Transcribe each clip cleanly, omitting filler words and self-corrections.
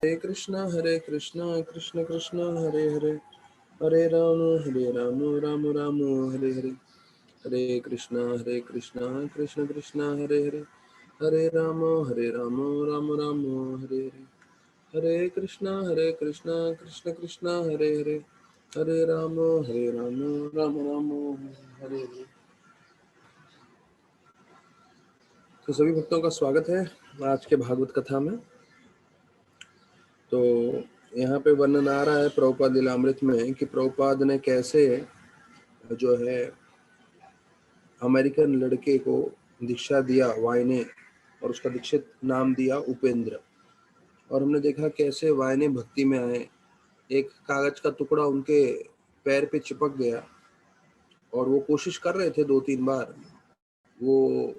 हरे कृष्णा कृष्ण कृष्ण हरे हरे, हरे राम राम राम हरे हरे, हरे कृष्णा कृष्ण कृष्ण हरे हरे, हरे राम राम राम हरे हरे, हरे कृष्णा कृष्ण कृष्ण हरे हरे, हरे राम राम राम हरे हरे। तो सभी भक्तों का स्वागत है आज के भागवत कथा में। तो यहाँ पे वर्णन आ रहा है प्रभुपाद लीलामृत में कि प्रभुपाद ने कैसे जो है अमेरिकन लड़के को दीक्षा दिया वायने, और उसका दीक्षित नाम दिया उपेंद्र। और हमने देखा कैसे वायने भक्ति में आए, एक कागज का टुकड़ा उनके पैर पे चिपक गया और वो कोशिश कर रहे थे 2-3 बार वो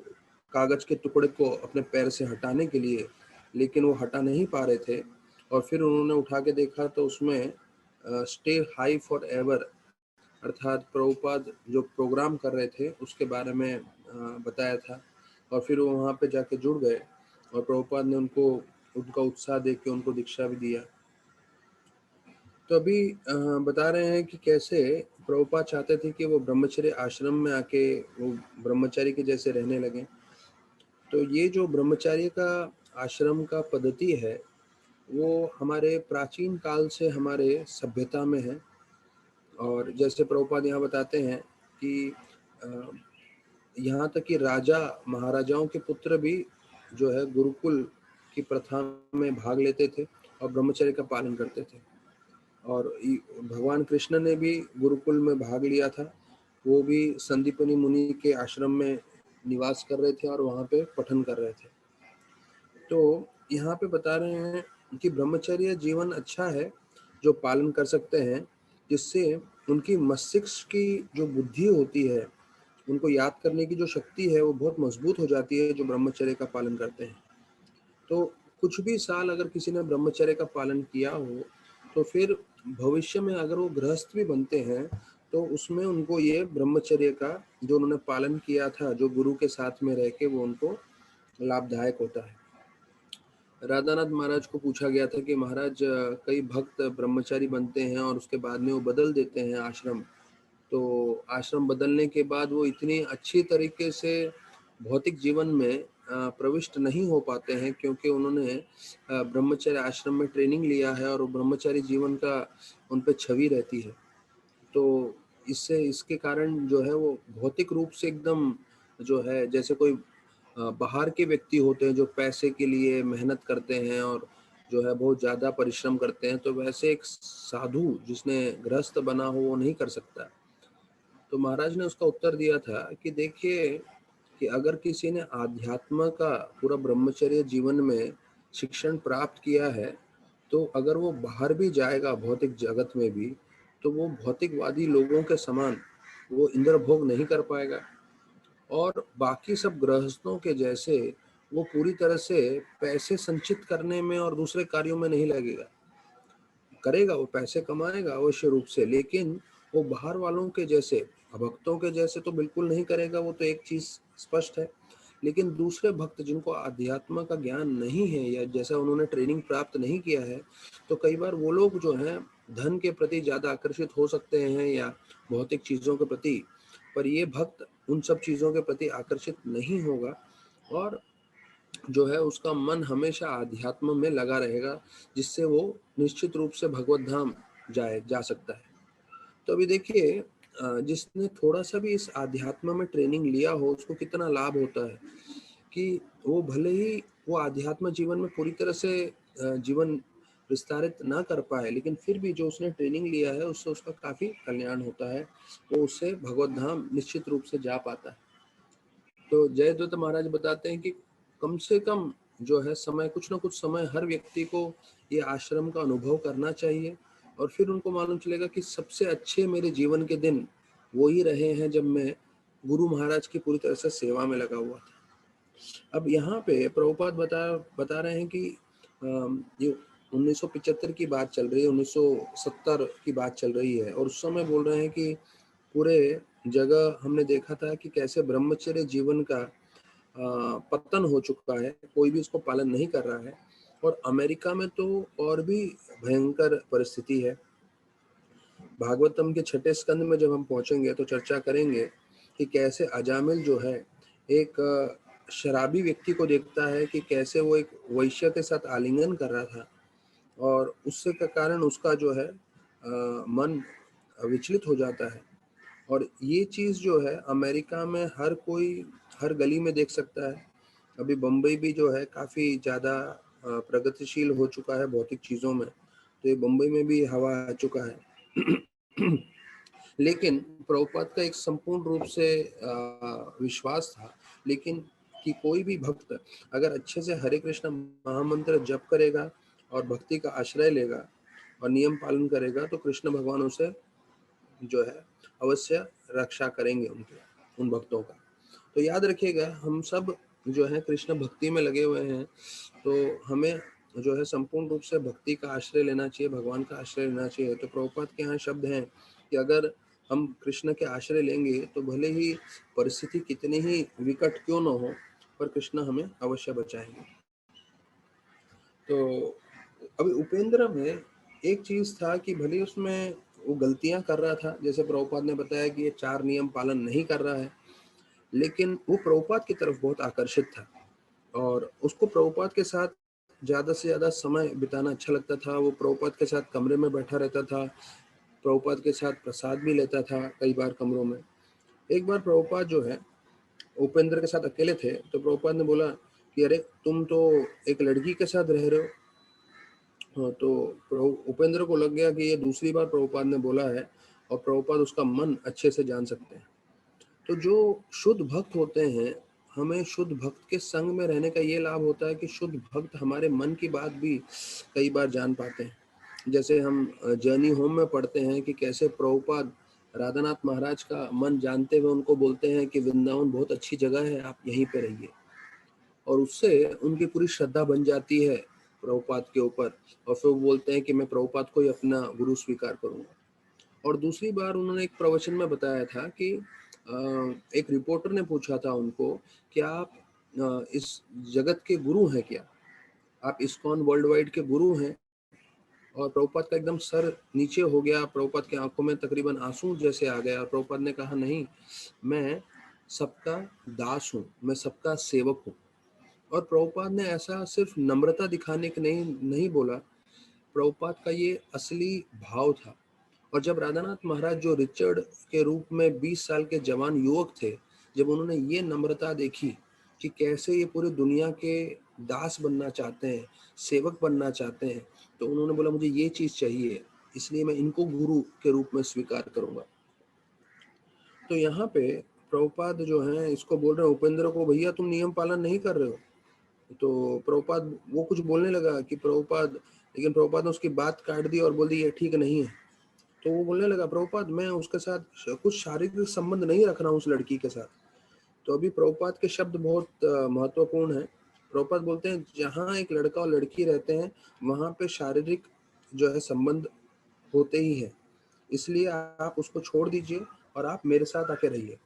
कागज के टुकड़े को अपने पैर से हटाने के लिए, लेकिन वो हटा नहीं पा रहे थे। और फिर उन्होंने उठा के देखा तो उसमें स्टे हाई फॉर एवर, अर्थात प्रभुपाद जो प्रोग्राम कर रहे थे उसके बारे में बताया था। और फिर वो वहाँ पे जाके जुड़ गए और प्रभुपाद ने उनको उनका उत्साह देख के उनको दीक्षा भी दिया। तो अभी बता रहे हैं कि कैसे प्रभुपाद चाहते थे कि वो ब्रह्मचर्य आश्रम में आके वो ब्रह्मचारी के जैसे रहने लगे। तो ये जो ब्रह्मचर्य का आश्रम का पद्धति है वो हमारे प्राचीन काल से हमारे सभ्यता में है। और जैसे प्रभुपाद यहाँ बताते हैं कि यहाँ तक कि राजा महाराजाओं के पुत्र भी जो है गुरुकुल की प्रथा में भाग लेते थे और ब्रह्मचर्य का पालन करते थे। और भगवान कृष्ण ने भी गुरुकुल में भाग लिया था, वो भी संदीपनी मुनि के आश्रम में निवास कर रहे थे और वहाँ पे पठन कर रहे थे। तो यहाँ पे बता रहे हैं कि ब्रह्मचर्य जीवन अच्छा है जो पालन कर सकते हैं, जिससे उनकी मस्तिष्क की जो बुद्धि होती है, उनको याद करने की जो शक्ति है वो बहुत मजबूत हो जाती है जो ब्रह्मचर्य का पालन करते हैं। तो कुछ भी साल अगर किसी ने ब्रह्मचर्य का पालन किया हो तो फिर भविष्य में अगर वो गृहस्थ भी बनते हैं तो उसमें उनको ये ब्रह्मचर्य का जो उन्होंने पालन किया था जो गुरु के साथ में रह के वो उनको लाभदायक होता है। राधानाथ महाराज को पूछा गया था कि महाराज कई भक्त ब्रह्मचारी बनते हैं और उसके बाद में वो बदल देते हैं आश्रम, तो आश्रम बदलने के बाद वो इतनी अच्छी तरीके से भौतिक जीवन में प्रविष्ट नहीं हो पाते हैं क्योंकि उन्होंने ब्रह्मचर्य आश्रम में ट्रेनिंग लिया है और ब्रह्मचारी जीवन का उन पे छवि रहती है। तो इससे इसके कारण जो है वो भौतिक रूप से एकदम जो है जैसे कोई बाहर के व्यक्ति होते हैं जो पैसे के लिए मेहनत करते हैं और जो है बहुत ज़्यादा परिश्रम करते हैं, तो वैसे एक साधु जिसने गृहस्थ बना हो वो नहीं कर सकता। तो महाराज ने उसका उत्तर दिया था कि देखिए कि अगर किसी ने आध्यात्म का पूरा ब्रह्मचर्य जीवन में शिक्षण प्राप्त किया है तो अगर वो बाहर भी जाएगा भौतिक जगत में भी तो वो भौतिकवादी लोगों के समान वो इंद्र भोग नहीं कर पाएगा और बाकी सब गृहस्थों के जैसे वो पूरी तरह से पैसे संचित करने में और दूसरे कार्यों में नहीं लगेगा। करेगा, वो पैसे कमाएगा अवश्य रूप से, लेकिन वो बाहर वालों के जैसे भक्तों के जैसे तो बिल्कुल नहीं करेगा, वो तो एक चीज स्पष्ट है। लेकिन दूसरे भक्त जिनको आध्यात्म का ज्ञान नहीं है या जैसा उन्होंने ट्रेनिंग प्राप्त नहीं किया है, तो कई बार वो लोग जो हैं धन के प्रति ज्यादा आकर्षित हो सकते हैं या भौतिक चीजों के प्रति, पर ये भक्त उन सब चीजों के प्रति आकर्षित नहीं होगा और जो है उसका मन हमेशा आध्यात्म में लगा रहेगा, जिससे वो निश्चित रूप से भगवत धाम जा सकता है। तो अभी देखिए जिसने थोड़ा सा भी इस आध्यात्म में ट्रेनिंग लिया हो उसको कितना लाभ होता है कि वो भले ही वो आध्यात्म जीवन में पूरी तरह से जीवन विस्तारित ना कर पाए, लेकिन फिर भी जो उसने ट्रेनिंग लिया है उससे उसका काफी कल्याण होता है, वो उससे भगवत धाम निश्चित रूप से जा पाता है। तो जयद्रथ महाराज बताते हैं कि कम से कम जो है समय, कुछ ना कुछ समय हर व्यक्ति को ये आश्रम का अनुभव करना चाहिए और फिर उनको मालूम चलेगा कि सबसे अच्छे मेरे जीवन के दिन वो ही रहे हैं जब मैं गुरु महाराज की पूरी तरह से सेवा में लगा हुआ था। अब यहाँ पे प्रभुपाद बता रहे हैं कि ये 1975 की बात चल रही है, 1970 की बात चल रही है और उस समय बोल रहे हैं कि पूरे जगह हमने देखा था कि कैसे ब्रह्मचर्य जीवन का पतन हो चुका है, कोई भी उसको पालन नहीं कर रहा है। और अमेरिका में तो और भी भयंकर परिस्थिति है। भागवतम के छठे स्कंद में जब हम पहुंचेंगे तो चर्चा करेंगे कि कैसे अजामिल जो है एक शराबी व्यक्ति को देखता है कि कैसे वो एक वैश्य के साथ आलिंगन कर रहा था, और उससे के कारण उसका जो है मन विचलित हो जाता है। और ये चीज़ जो है अमेरिका में हर कोई हर गली में देख सकता है। अभी बम्बई भी जो है काफ़ी ज़्यादा प्रगतिशील हो चुका है भौतिक चीज़ों में, तो ये बम्बई में भी हवा आ चुका है। लेकिन प्रभुपाद का एक संपूर्ण रूप से विश्वास था, लेकिन कि कोई भी भक्त अगर अच्छे से हरे कृष्ण महामंत्र जप करेगा और भक्ति का आश्रय लेगा और नियम पालन करेगा तो कृष्ण भगवान उसे जो है अवश्य रक्षा करेंगे उनके उन भक्तों का। तो याद रखिएगा, हम सब जो है कृष्ण भक्ति में लगे हुए हैं, तो हमें जो है संपूर्ण रूप से भक्ति का आश्रय लेना चाहिए, भगवान का आश्रय लेना चाहिए। तो प्रभुपाद के यहाँ शब्द हैं कि अगर हम कृष्ण के आश्रय लेंगे तो भले ही परिस्थिति कितनी ही विकट क्यों न हो, पर कृष्ण हमें अवश्य बचाएंगे। तो अभी उपेंद्र में एक चीज था कि भले उसमें वो गलतियां कर रहा था, जैसे प्रभुपाद ने बताया कि ये 4 नियम पालन नहीं कर रहा है, लेकिन वो प्रभुपाद की तरफ बहुत आकर्षित था और उसको प्रभुपाद के साथ ज़्यादा से ज़्यादा समय बिताना अच्छा लगता था। वो प्रभुपाद के साथ कमरे में बैठा रहता था, प्रभुपाद के साथ प्रसाद भी लेता था कई बार कमरों में। एक बार प्रभुपाद जो है उपेंद्र के साथ अकेले थे, तो प्रभुपाद ने बोला कि अरे तुम तो एक लड़की के साथ रह रहे हो। हाँ, तो उपेंद्र को लग गया कि ये दूसरी बार प्रभुपाद ने बोला है और प्रभुपाद उसका मन अच्छे से जान सकते हैं। तो जो शुद्ध भक्त होते हैं, हमें शुद्ध भक्त के संग में रहने का ये लाभ होता है कि शुद्ध भक्त हमारे मन की बात भी कई बार जान पाते हैं। जैसे हम जर्नी होम में पढ़ते हैं कि कैसे प्रभुपाद राधानाथ महाराज का मन जानते हुए उनको बोलते हैं कि वृंदावन बहुत अच्छी जगह है, आप यहीं पे रहिए। और उससे उनकी पूरी श्रद्धा बन जाती है प्रभुपाद के ऊपर, और फिर वो बोलते हैं कि मैं प्रभुपाद को ही अपना गुरु स्वीकार करूंगा। और दूसरी बार उन्होंने एक प्रवचन में बताया था कि एक रिपोर्टर ने पूछा था उनको कि आप इस जगत के गुरु हैं क्या, आप इस्कॉन वर्ल्ड वाइड के गुरु हैं। और प्रभुपाद का एकदम सर नीचे हो गया, प्रभुपाद की आंखों में तकरीबन आंसू जैसे आ गया, और प्रभुपाद ने कहा नहीं, मैं सबका दास हूँ, मैं सबका सेवक हूँ। और प्रभुपाद ने ऐसा सिर्फ नम्रता दिखाने के नहीं नहीं बोला, प्रभुपाद का ये असली भाव था। और जब राधानाथ महाराज जो रिचर्ड के रूप में 20 साल के जवान युवक थे, जब उन्होंने ये नम्रता देखी कि कैसे ये पूरी दुनिया के दास बनना चाहते हैं, सेवक बनना चाहते हैं, तो उन्होंने बोला मुझे ये चीज़ चाहिए, इसलिए मैं इनको गुरु के रूप में स्वीकार करूंगा। तो यहाँ पे प्रभुपाद जो है इसको बोल रहे हैं उपेंद्र को, भैया तुम नियम पालन नहीं कर रहे हो। तो प्रभुपाद वो कुछ बोलने लगा कि प्रभुपाद, लेकिन प्रभुपाद ने उसकी बात काट दी और बोल दी ये ठीक नहीं है। तो वो बोलने लगा प्रभुपाद मैं उसके साथ कुछ शारीरिक संबंध नहीं रख रहा हूँ उस लड़की के साथ। तो अभी प्रभुपाद के शब्द बहुत महत्वपूर्ण है। प्रभुपाद बोलते हैं जहाँ एक लड़का और लड़की रहते हैं वहां पे शारीरिक जो है संबंध होते ही है, इसलिए आप उसको छोड़ दीजिए और आप मेरे साथ आके रहिए।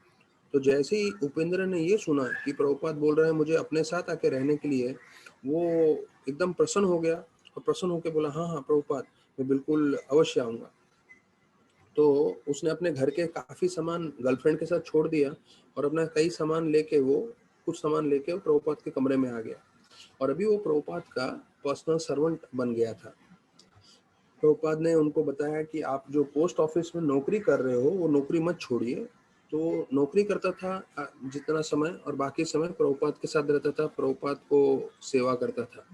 तो जैसे ही उपेंद्र ने ये सुना कि प्रभुपाद बोल रहे हैं मुझे अपने साथ आके रहने के लिए, वो एकदम प्रसन्न हो गया और प्रसन्न होकर बोला हाँ हाँ प्रभुपाद, मैं बिल्कुल अवश्य आऊंगा। तो उसने अपने घर के काफी सामान गर्लफ्रेंड के साथ छोड़ दिया और अपना कई सामान लेके वो कुछ सामान लेके वो प्रभुपाद के कमरे में आ गया, और अभी वो प्रभुपाद का पर्सनल सर्वेंट बन गया था। प्रभुपाद ने उनको बताया कि आप जो पोस्ट ऑफिस में नौकरी कर रहे हो वो नौकरी मत छोड़िए। तो नौकरी करता था जितना समय, और बाकी समय प्रभुपाद के साथ रहता था, प्रभुपाद को सेवा करता था।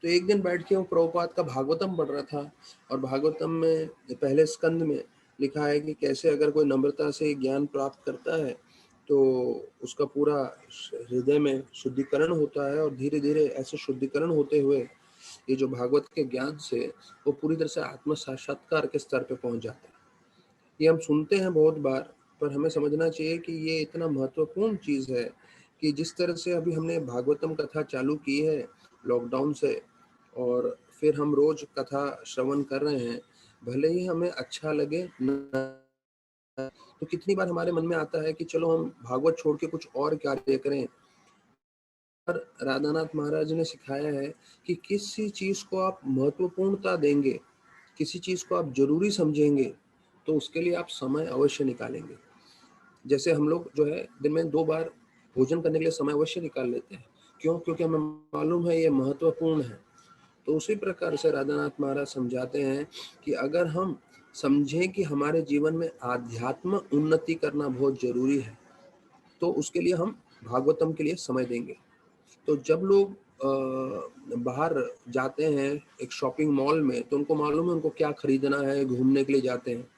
तो एक दिन बैठ के वो प्रभुपाद का भागवतम पढ़ रहा था, और भागवतम में पहले स्कंद में लिखा है कि कैसे अगर कोई नम्रता से ज्ञान प्राप्त करता है तो उसका पूरा हृदय में शुद्धिकरण होता है, और धीरे धीरे ऐसे शुद्धिकरण होते हुए ये जो भागवत के ज्ञान से वो पूरी तरह से आत्म साक्षात्कार के स्तर पे पहुंच जाता है। ये हम सुनते हैं बहुत बार, पर हमें समझना चाहिए कि ये इतना महत्वपूर्ण चीज है कि जिस तरह से अभी हमने भागवतम कथा चालू की है लॉकडाउन से, और फिर हम रोज कथा श्रवण कर रहे हैं, भले ही हमें अच्छा लगे न, तो कितनी बार हमारे मन में आता है कि चलो हम भागवत छोड़ के कुछ और कार्य करें, राधानाथ महाराज ने सिखाया है कि किसी चीज़ को आप महत्वपूर्णता देंगे, किसी चीज़ को आप ज़रूरी समझेंगे, तो उसके लिए आप समय अवश्य निकालेंगे। जैसे हम लोग जो है दिन में 2 बार भोजन करने के लिए समय अवश्य निकाल लेते हैं। क्यों? क्योंकि हमें मालूम है ये महत्वपूर्ण है। तो उसी प्रकार से राधानाथ महाराज समझाते हैं कि अगर हम समझें कि हमारे जीवन में आध्यात्म उन्नति करना बहुत ज़रूरी है, तो उसके लिए हम भागवतम के लिए समय देंगे। तो जब लोग बाहर जाते हैं एक शॉपिंग मॉल में, तो उनको मालूम है उनको क्या खरीदना है, घूमने के लिए जाते हैं।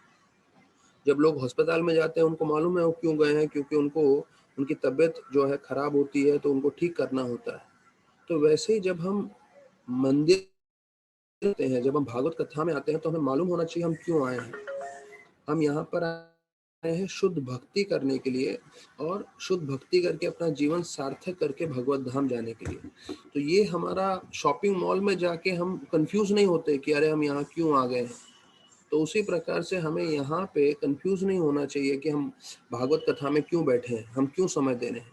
जब लोग अस्पताल में जाते हैं, उनको मालूम है वो क्यों गए हैं, क्योंकि उनको उनकी तबीयत जो है खराब होती है, तो उनको ठीक करना होता है। तो वैसे ही जब हम मंदिर आते हैं, जब हम भागवत कथा में आते हैं, तो हमें मालूम होना चाहिए हम क्यों आए हैं। हम यहाँ पर आए हैं शुद्ध भक्ति करने के लिए, और शुद्ध भक्ति करके अपना जीवन सार्थक करके भगवत धाम जाने के लिए। तो ये हमारा शॉपिंग मॉल में जाके हम कंफ्यूज नहीं होते कि अरे हम यहाँ क्यों आ गए हैं। तो उसी प्रकार से हमें यहाँ पे कंफ्यूज नहीं होना चाहिए कि हम भागवत कथा में क्यों बैठे हैं, हम क्यों समय दे रहे हैं।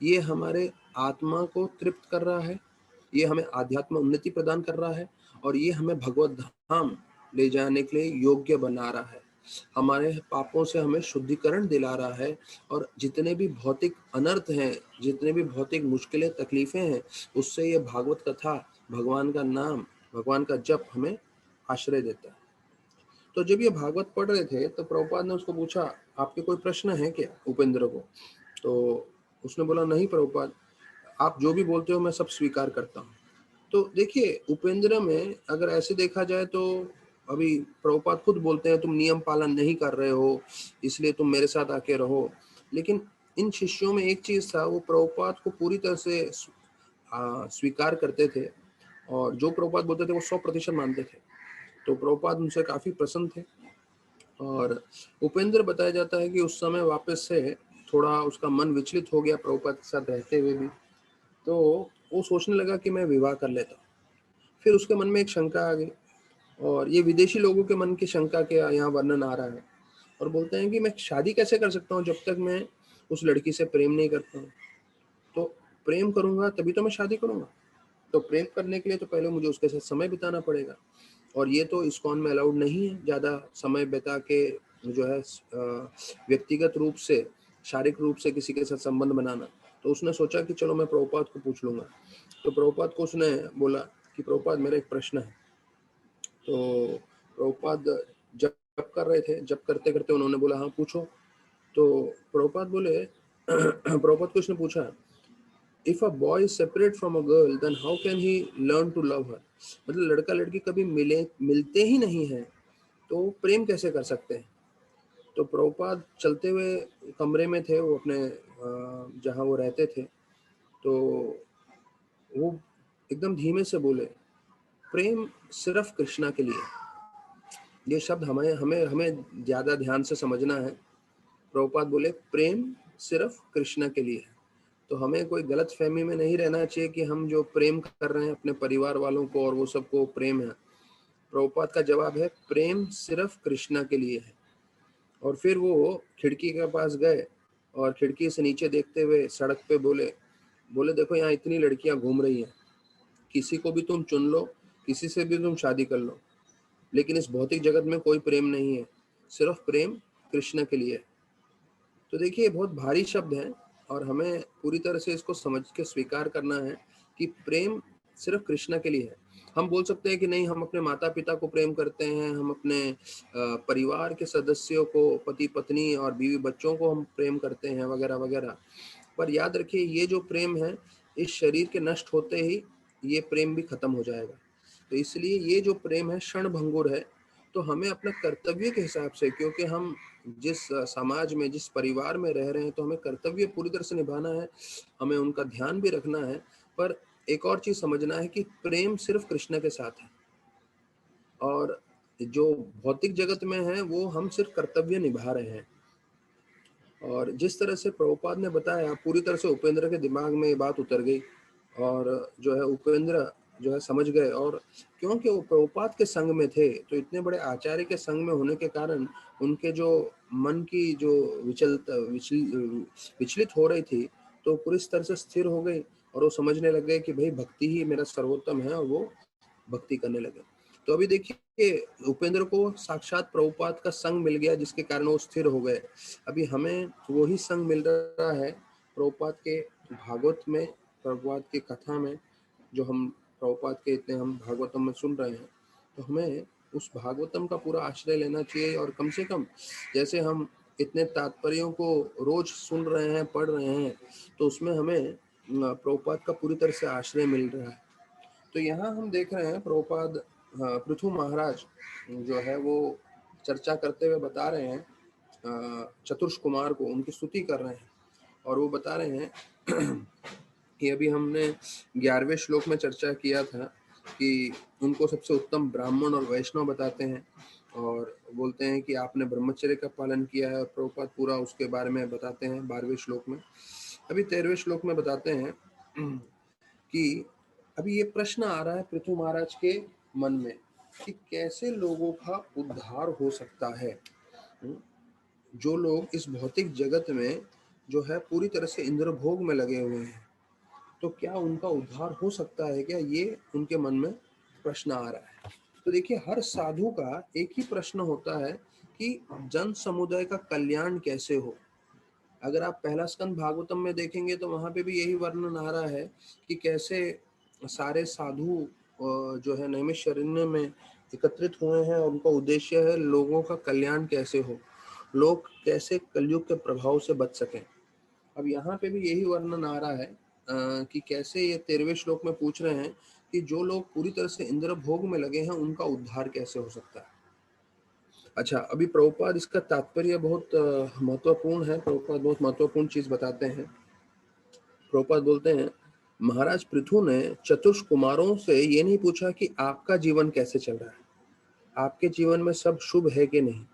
ये हमारे आत्मा को तृप्त कर रहा है, ये हमें आध्यात्म उन्नति प्रदान कर रहा है, और ये हमें भगवत धाम ले जाने के लिए योग्य बना रहा है। हमारे पापों से हमें शुद्धिकरण दिला रहा है, और जितने भी भौतिक अनर्थ हैं, जितने भी भौतिक मुश्किलें तकलीफें हैं, उससे ये भागवत कथा, भगवान का नाम, भगवान का जप हमें आश्रय देता है। तो जब ये भागवत पढ़ रहे थे, तो प्रभुपाद ने उसको पूछा, आपके कोई प्रश्न है क्या, उपेंद्र को? तो उसने बोला, नहीं प्रभुपाद, आप जो भी बोलते हो मैं सब स्वीकार करता हूँ। तो देखिए, उपेंद्र में अगर ऐसे देखा जाए तो अभी प्रभुपाद खुद बोलते हैं तुम नियम पालन नहीं कर रहे हो, इसलिए तुम मेरे साथ आके रहो। लेकिन इन शिष्यों में एक चीज था, वो प्रभुपाद को पूरी तरह से स्वीकार करते थे, और जो प्रभुपाद बोलते थे वो 100% मानते थे। तो प्रभुपाद उनसे काफी प्रसन्न थे। और उपेंद्र बताया जाता है कि उस समय वापस से थोड़ा उसका मन विचलित हो गया प्रभुपाद के साथ रहते हुए भी। तो वो सोचने लगा कि मैं विवाह कर लेता हूँ। फिर उसके मन में एक शंका आ गई, और ये विदेशी लोगों के मन की शंका के यहाँ वर्णन आ रहा है। और बोलते हैं कि मैं शादी कैसे कर सकता हूँ जब तक मैं उस लड़की से प्रेम नहीं करता हूँ। तो प्रेम करूंगा तभी तो मैं शादी करूंगा। तो प्रेम करने के लिए तो पहले मुझे उसके साथ समय बिताना पड़ेगा, और ये तो इस्कॉन में अलाउड नहीं है ज़्यादा समय बिता के जो है व्यक्तिगत रूप से, शारीरिक रूप से किसी के साथ संबंध बनाना। तो उसने सोचा कि चलो मैं प्रभुपाद को पूछ लूंगा। तो प्रभुपाद को उसने बोला कि प्रभुपाद मेरा एक प्रश्न है। तो प्रभुपाद जब कर रहे थे, जब करते करते उन्होंने बोला, हाँ पूछो। तो प्रभुपाद बोले प्रभुपाद को उसने पूछा, if a boy is separate from a girl then how can he learn to love her. मतलब लड़का लड़की कभी मिलते ही नहीं है, तो प्रेम कैसे कर सकते हैं। तो प्रभुपाद चलते हुए कमरे में थे, वो अपने जहाँ वो रहते थे। तो वो एकदम धीमे से बोले, प्रेम सिर्फ कृष्णा के लिए। ये शब्द हमें हमें हमें ज्यादा ध्यान से समझना है। प्रभुपाद बोले प्रेम सिर्फ कृष्णा के लिए है। तो हमें कोई गलत फहमी में नहीं रहना चाहिए कि हम जो प्रेम कर रहे हैं अपने परिवार वालों को और वो सबको प्रेम है। प्रभुपाद का जवाब है, प्रेम सिर्फ कृष्णा के लिए है। और फिर वो खिड़की के पास गए, और खिड़की से नीचे देखते हुए सड़क पे बोले, देखो यहाँ इतनी लड़कियां घूम रही हैं, किसी को भी तुम चुन लो, किसी से भी तुम शादी कर लो, लेकिन इस भौतिक जगत में कोई प्रेम नहीं है, सिर्फ प्रेम कृष्ण के लिए। तो देखिए, बहुत भारी शब्द हैं, और हमें पूरी तरह से इसको समझ के स्वीकार करना है कि प्रेम सिर्फ कृष्ण के लिए है। हम बोल सकते हैं कि नहीं, हम अपने माता पिता को प्रेम करते हैं, हम अपने परिवार के सदस्यों को, पति पत्नी और बीवी बच्चों को हम प्रेम करते हैं, वगैरह वगैरह। पर याद रखिए, ये जो प्रेम है, इस शरीर के नष्ट होते ही ये प्रेम भी खत्म हो जाएगा। तो इसलिए ये जो प्रेम है क्षण भंगुर है। तो हमें अपने कर्तव्य के हिसाब से, क्योंकि हम जिस समाज में, जिस परिवार में रह रहे हैं, तो हमें कर्तव्य पूरी तरह से निभाना है, हमें उनका ध्यान भी रखना है। पर एक और चीज समझना है कि प्रेम सिर्फ कृष्ण के साथ है, और जो भौतिक जगत में है वो हम सिर्फ कर्तव्य निभा रहे हैं। और जिस तरह से प्रभुपाद ने बताया, पूरी तरह से उपेंद्र के दिमाग में ये बात उतर गई, और जो है उपेंद्र जो है समझ गए। और क्योंकि वो प्रभुपाद के संग में थे, तो इतने बड़े आचार्य के संग में होने के कारण उनके जो मन की जो विचलित हो रही थी, तो पूरी तरह से स्थिर हो गई। और वो समझने लग गए कि भाई भक्ति ही मेरा सर्वोत्तम है, और वो भक्ति करने लगे। तो अभी देखिए उपेंद्र को साक्षात प्रभुपाद का संग मिल गया, जिसके कारण वो स्थिर हो गए। अभी हमें वही संग मिल रहा है प्रभुपाद के भागवत में, प्रभुपाद की कथा में, जो हम प्रभुपाद के इतने हम भागवतम में सुन रहे हैं। तो हमें उस भागवतम का पूरा आश्रय लेना चाहिए, और कम से कम जैसे हम इतने तात्पर्यों को रोज सुन रहे हैं, पढ़ रहे हैं, तो उसमें हमें प्रभुपाद का पूरी तरह से आश्रय मिल रहा है। तो यहाँ हम देख रहे हैं प्रभुपाद पृथु महाराज जो है वो चर्चा करते हुए बता रहे हैं चतुर्ष कुमार को, उनकी स्तुति कर रहे हैं, और वो बता रहे हैं कि अभी हमने 11वें श्लोक में चर्चा किया था कि उनको सबसे उत्तम ब्राह्मण और वैष्णव बताते हैं, और बोलते हैं कि आपने ब्रह्मचर्य का पालन किया है, और प्रभुपाद पूरा उसके बारे में बताते हैं 12वें श्लोक में। अभी 13वें श्लोक में बताते हैं कि अभी ये प्रश्न आ रहा है पृथु महाराज के मन में कि कैसे लोगों का उद्धार हो सकता है। जो लोग इस भौतिक जगत में जो है पूरी तरह से इंद्रभोग में लगे हुए हैं, तो क्या उनका उद्धार हो सकता है क्या, ये उनके मन में प्रश्न आ रहा है। तो देखिए हर साधु का एक ही प्रश्न होता है कि जन समुदाय का कल्याण कैसे हो। अगर आप पहला स्कंद भागवतम में देखेंगे तो वहां पे भी यही वर्णन आ रहा है कि कैसे सारे साधु जो है नैमिषारण्य में एकत्रित हुए हैं, और उनका उद्देश्य है लोगों का कल्याण कैसे हो, लोग कैसे कलयुग के प्रभाव से बच सकें। अब यहाँ पे भी यही वर्णन आ रहा है कि कैसे ये 13वें श्लोक में पूछ रहे हैं कि जो लोग पूरी तरह से इंद्र भोग में लगे हैं उनका उद्धार कैसे हो सकता है। अच्छा, अभी प्रभुपाद इसका तात्पर्य बहुत महत्वपूर्ण है। प्रभुपाद बहुत महत्वपूर्ण चीज बताते हैं। प्रभुपाद बोलते हैं महाराज पृथु ने चतुर्ष कुमारों से ये नहीं पूछा कि आपका जीवन कैसे चल रहा है, आपके जीवन में सब शुभ है कि नहीं।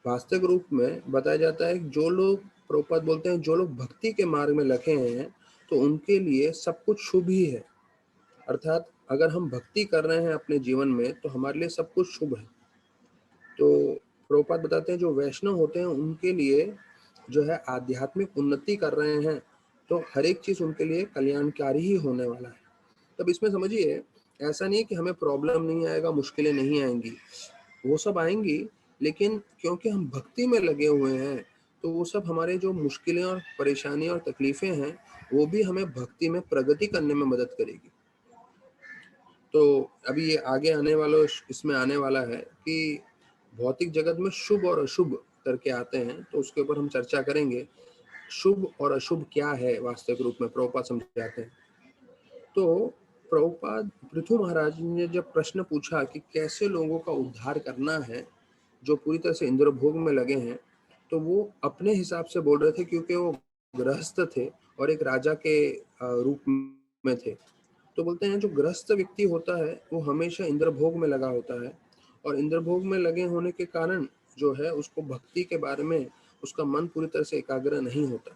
वास्तविक रूप में बताया जाता है जो लोग, प्रभुपाद बोलते हैं जो लोग भक्ति के मार्ग में लगे हैं तो उनके लिए सब कुछ शुभ ही है। अर्थात अगर हम भक्ति कर रहे हैं अपने जीवन में तो हमारे लिए सब कुछ शुभ है। तो प्रभुपाद बताते हैं जो वैष्णव होते हैं उनके लिए जो है आध्यात्मिक उन्नति कर रहे हैं तो हर एक चीज उनके लिए कल्याणकारी ही होने वाला है। तब इसमें समझिए ऐसा नहीं है कि हमें प्रॉब्लम नहीं आएगा, मुश्किलें नहीं आएंगी, वो सब आएंगी, लेकिन क्योंकि हम भक्ति में लगे हुए हैं तो वो सब हमारे जो मुश्किलें और परेशानी और तकलीफें हैं वो भी हमें भक्ति में प्रगति करने में मदद करेगी। तो अभी ये आगे आने वाला इसमें आने वाला है कि भौतिक जगत में शुभ और अशुभ करके आते हैं, तो उसके ऊपर हम चर्चा करेंगे। शुभ और अशुभ क्या है वास्तविक रूप में प्रभुपाद समझाते हैं। तो प्रभुपाद पृथु महाराज ने जब प्रश्न पूछा कि कैसे लोगों का उद्धार करना है जो पूरी तरह से इंद्रभोग में लगे हैं, तो वो अपने हिसाब से बोल रहे थे क्योंकि वो गृहस्थ थे और एक राजा के रूप में थे। तो बोलते हैं जो गृहस्थ व्यक्ति होता है वो हमेशा इंद्रभोग में लगा होता है, और इंद्रभोग में लगे होने के कारण जो है उसको भक्ति के बारे में उसका मन पूरी तरह से एकाग्र नहीं होता।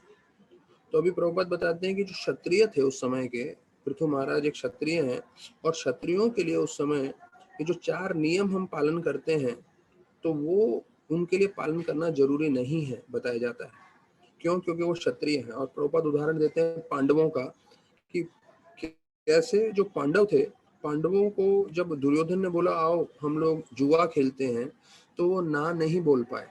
तो अभी प्रभुपाद बताते हैं कि जो क्षत्रिय थे उस समय के, पृथु महाराज एक क्षत्रिय हैं, और क्षत्रियों के लिए उस समय ये जो 4 नियम हम पालन करते हैं तो वो उनके लिए पालन करना जरूरी नहीं है बताया जाता है। क्यों? क्योंकि वो क्षत्रिय हैं। और प्रभुपाद उदाहरण देते हैं पांडवों का कि कैसे जो पांडव थे, पांडवों को जब दुर्योधन ने बोला आओ हम लोग जुआ खेलते हैं तो वो ना नहीं बोल पाए।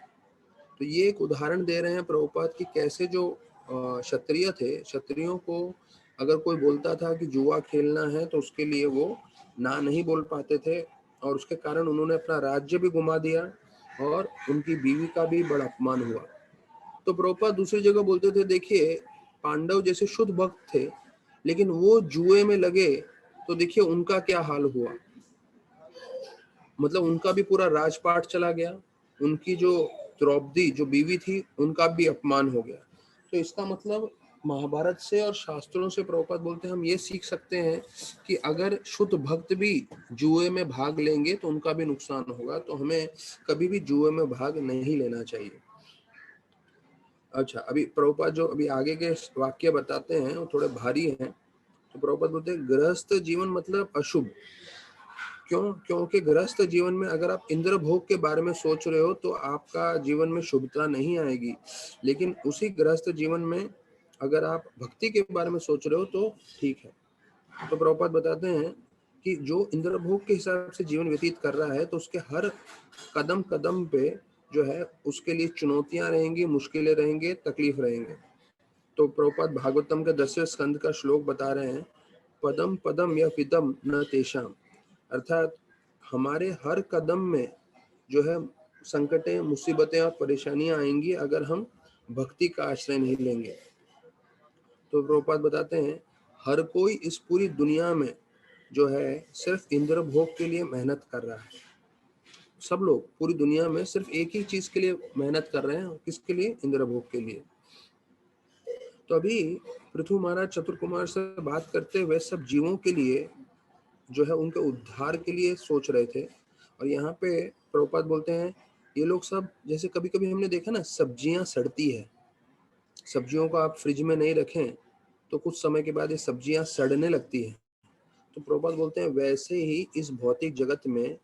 तो ये एक उदाहरण दे रहे हैं प्रभुपाद कि कैसे जो क्षत्रिय थे, क्षत्रियों को अगर कोई बोलता था कि जुआ खेलना है तो उसके लिए वो ना नहीं बोल पाते थे, और उसके कारण उन्होंने अपना राज्य भी गुमा दिया और उनकी बीवी का भी बड़ा अपमान हुआ। तो प्रभुपाद दूसरी जगह बोलते थे देखिए पांडव जैसे शुद्ध भक्त थे लेकिन वो जुए में लगे तो देखिए उनका क्या हाल हुआ। मतलब उनका भी पूरा राजपाट चला गया, उनकी जो द्रौपदी जो बीवी थी उनका भी अपमान हो गया। तो इसका मतलब महाभारत से और शास्त्रों से प्रभुपाद बोलते हैं हम ये सीख सकते हैं कि अगर शुद्ध भक्त भी जुए में भाग लेंगे तो उनका भी नुकसान होगा, तो हमें कभी भी जुए में भाग नहीं लेना चाहिए। अच्छा, अभी प्रभुपाद जो अभी आगे के वाक्य बताते हैं वो थोड़े भारी हैं। तो प्रभुपाद बोलते हैं गृहस्थ जीवन मतलब अशुभ। क्यों? क्योंकि गृहस्थ जीवन में अगर आप इंद्र भोग के बारे में सोच रहे हो तो आपका जीवन में शुभता नहीं आएगी, लेकिन उसी गृहस्थ जीवन में अगर आप भक्ति के बारे में सोच रहे हो तो ठीक है। तो प्रभुपाद बताते हैं कि जो इंद्र भोग के हिसाब से जीवन व्यतीत कर रहा है तो उसके हर कदम कदम पे जो है उसके लिए चुनौतियां रहेंगी, मुश्किलें रहेंगे, तकलीफ रहेंगे। तो प्रभुपाद भागवतम के 10वें स्कंद का श्लोक बता रहे हैं, पदम पदम या पिदम न तेषाम, अर्थात हमारे हर कदम में जो है संकटें, मुसीबतें और परेशानियां आएंगी अगर हम भक्ति का आश्रय नहीं लेंगे। तो प्रभुपाद बताते हैं, हर कोई इस पूरी दुनिया में जो है सिर्फ इंद्र भोग के लिए मेहनत कर रहा है। सब लोग पूरी दुनिया में सिर्फ एक ही चीज के लिए मेहनत कर रहे हैं, किसके लिए? इंद्र भोग के लिए। तो अभी पृथु महाराज चतुर कुमार से बात करते हुए सब जीवों के लिए जो है उनके उद्धार के लिए सोच रहे थे। और यहाँ पे प्रभुपाद बोलते हैं, ये लोग सब, जैसे कभी कभी हमने देखा ना, सब्जियां सड़ती है, सब्जियों को आप फ्रिज में नहीं रखें तो कुछ समय के बाद ये सब्जियां सड़ने लगती है। तो प्रभुपाद बोलते हैं वैसे ही इस भौतिक जगत में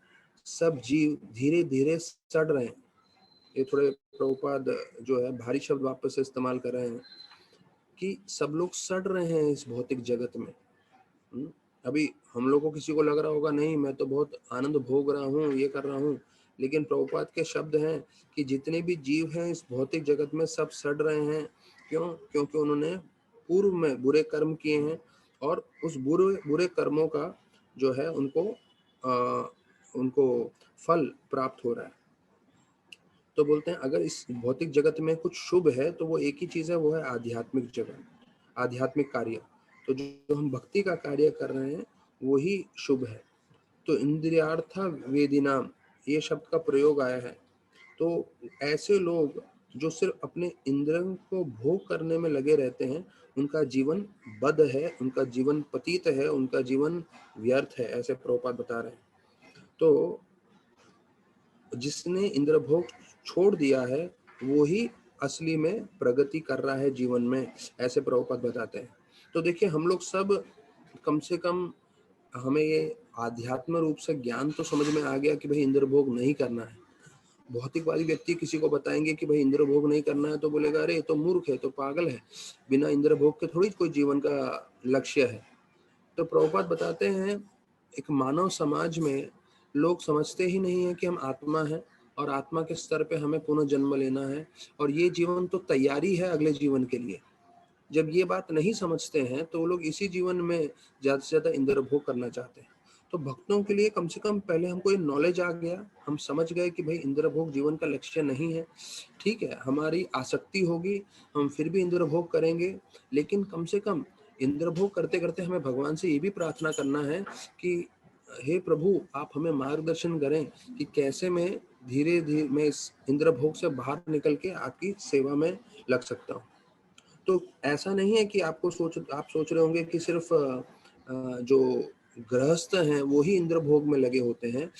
सब जीव धीरे धीरे सड़ रहे हैं। ये थोड़े प्रभुपाद जो है भारी शब्द वापस से इस्तेमाल कर रहे हैं कि सब लोग सड़ रहे हैं इस भौतिक जगत में। अभी हम लोग को किसी को लग रहा होगा नहीं मैं तो बहुत आनंद भोग रहा हूँ, ये कर रहा हूँ, लेकिन प्रभुपाद के शब्द हैं कि जितने भी जीव हैं इस भौतिक जगत में सब सड़ रहे हैं। क्यों? क्योंकि उन्होंने पूर्व में बुरे कर्म किए हैं और उस बुरे बुरे कर्मों का जो है उनको फल प्राप्त हो रहा है। तो बोलते हैं अगर इस भौतिक जगत में कुछ शुभ है तो वो एक ही चीज है, वो है आध्यात्मिक जगत, आध्यात्मिक कार्य। तो जो हम भक्ति का कार्य कर रहे हैं वही शुभ है। तो इंद्रियार्थ वेदिनाम ये शब्द का प्रयोग आया है। तो ऐसे लोग जो सिर्फ अपने इंद्रियों को भोग करने में लगे रहते हैं उनका जीवन बद है, उनका जीवन पतित है, उनका जीवन व्यर्थ है, ऐसे प्रभुपाद बता रहे हैं। तो जिसने इंद्र भोग छोड़ दिया है वो ही असली में प्रगति कर रहा है जीवन में, ऐसे प्रभुपाद बताते हैं। तो देखिए हम लोग सब कम से कम हमें ये आध्यात्म रूप से ज्ञान तो समझ में आ गया कि भाई इंद्र भोग नहीं करना है। भौतिकवादी व्यक्ति किसी को बताएंगे कि भाई इंद्र भोग नहीं करना है तो बोलेगा अरे तो मूर्ख है, तो पागल है, बिना इंद्र भोग के थोड़ी कोई जीवन का लक्ष्य है। तो प्रभुपाद बताते हैं एक मानव समाज में लोग समझते ही नहीं है कि हम आत्मा है और आत्मा के स्तर पे हमें पुनः जन्म लेना है और ये जीवन तो तैयारी है अगले जीवन के लिए। जब ये बात नहीं समझते हैं तो वो लोग इसी जीवन में ज्यादा से ज्यादा इंद्र भोग करना चाहते हैं। तो भक्तों के लिए कम से कम पहले हमको ये नॉलेज आ गया, हम समझ गए कि भाई इंद्र भोग जीवन का लक्ष्य नहीं है। ठीक है, हमारी आसक्ति होगी, हम फिर भी इंद्र भोग करेंगे, लेकिन कम से कम इंद्र भोग करते करते हमें भगवान से ये भी प्रार्थना करना है कि हे प्रभु आप हमें मार्गदर्शन करें कि कैसे मैं धीरे धीरे मैं इस इंद्र भोग से बाहर निकल के आपकी सेवा में लग सकता हूँ। तो ऐसा नहीं है कि आप सोच रहे होंगे कि सिर्फ जो गृहस्थ हैं वो ही इंद्र भोग में लगे होते हैं।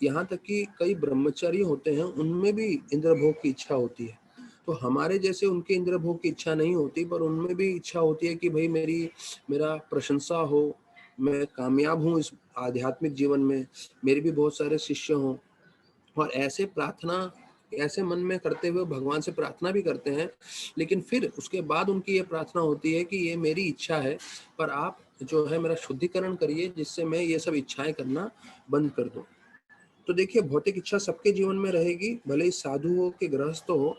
यहाँ तक कि कई ब्रह्मचारी होते हैं उनमें भी इंद्र भोग की इच्छा होती है। तो हमारे जैसे उनके इंद्र भोग की इच्छा नहीं होती, पर उनमें भी इच्छा होती है कि भाई मेरा प्रशंसा हो, मैं कामयाब हूँ इस आध्यात्मिक जीवन में, मेरे भी बहुत सारे शिष्य हों। और ऐसे मन में करते हुए भगवान से प्रार्थना भी करते हैं, लेकिन फिर उसके बाद उनकी ये प्रार्थना होती है कि ये मेरी इच्छा है पर आप जो है मेरा शुद्धिकरण करिए जिससे मैं ये सब इच्छाएं करना बंद कर दूं। तो देखिए भौतिक इच्छा सबके जीवन में रहेगी, भले ही साधु हो कि गृहस्थ हो,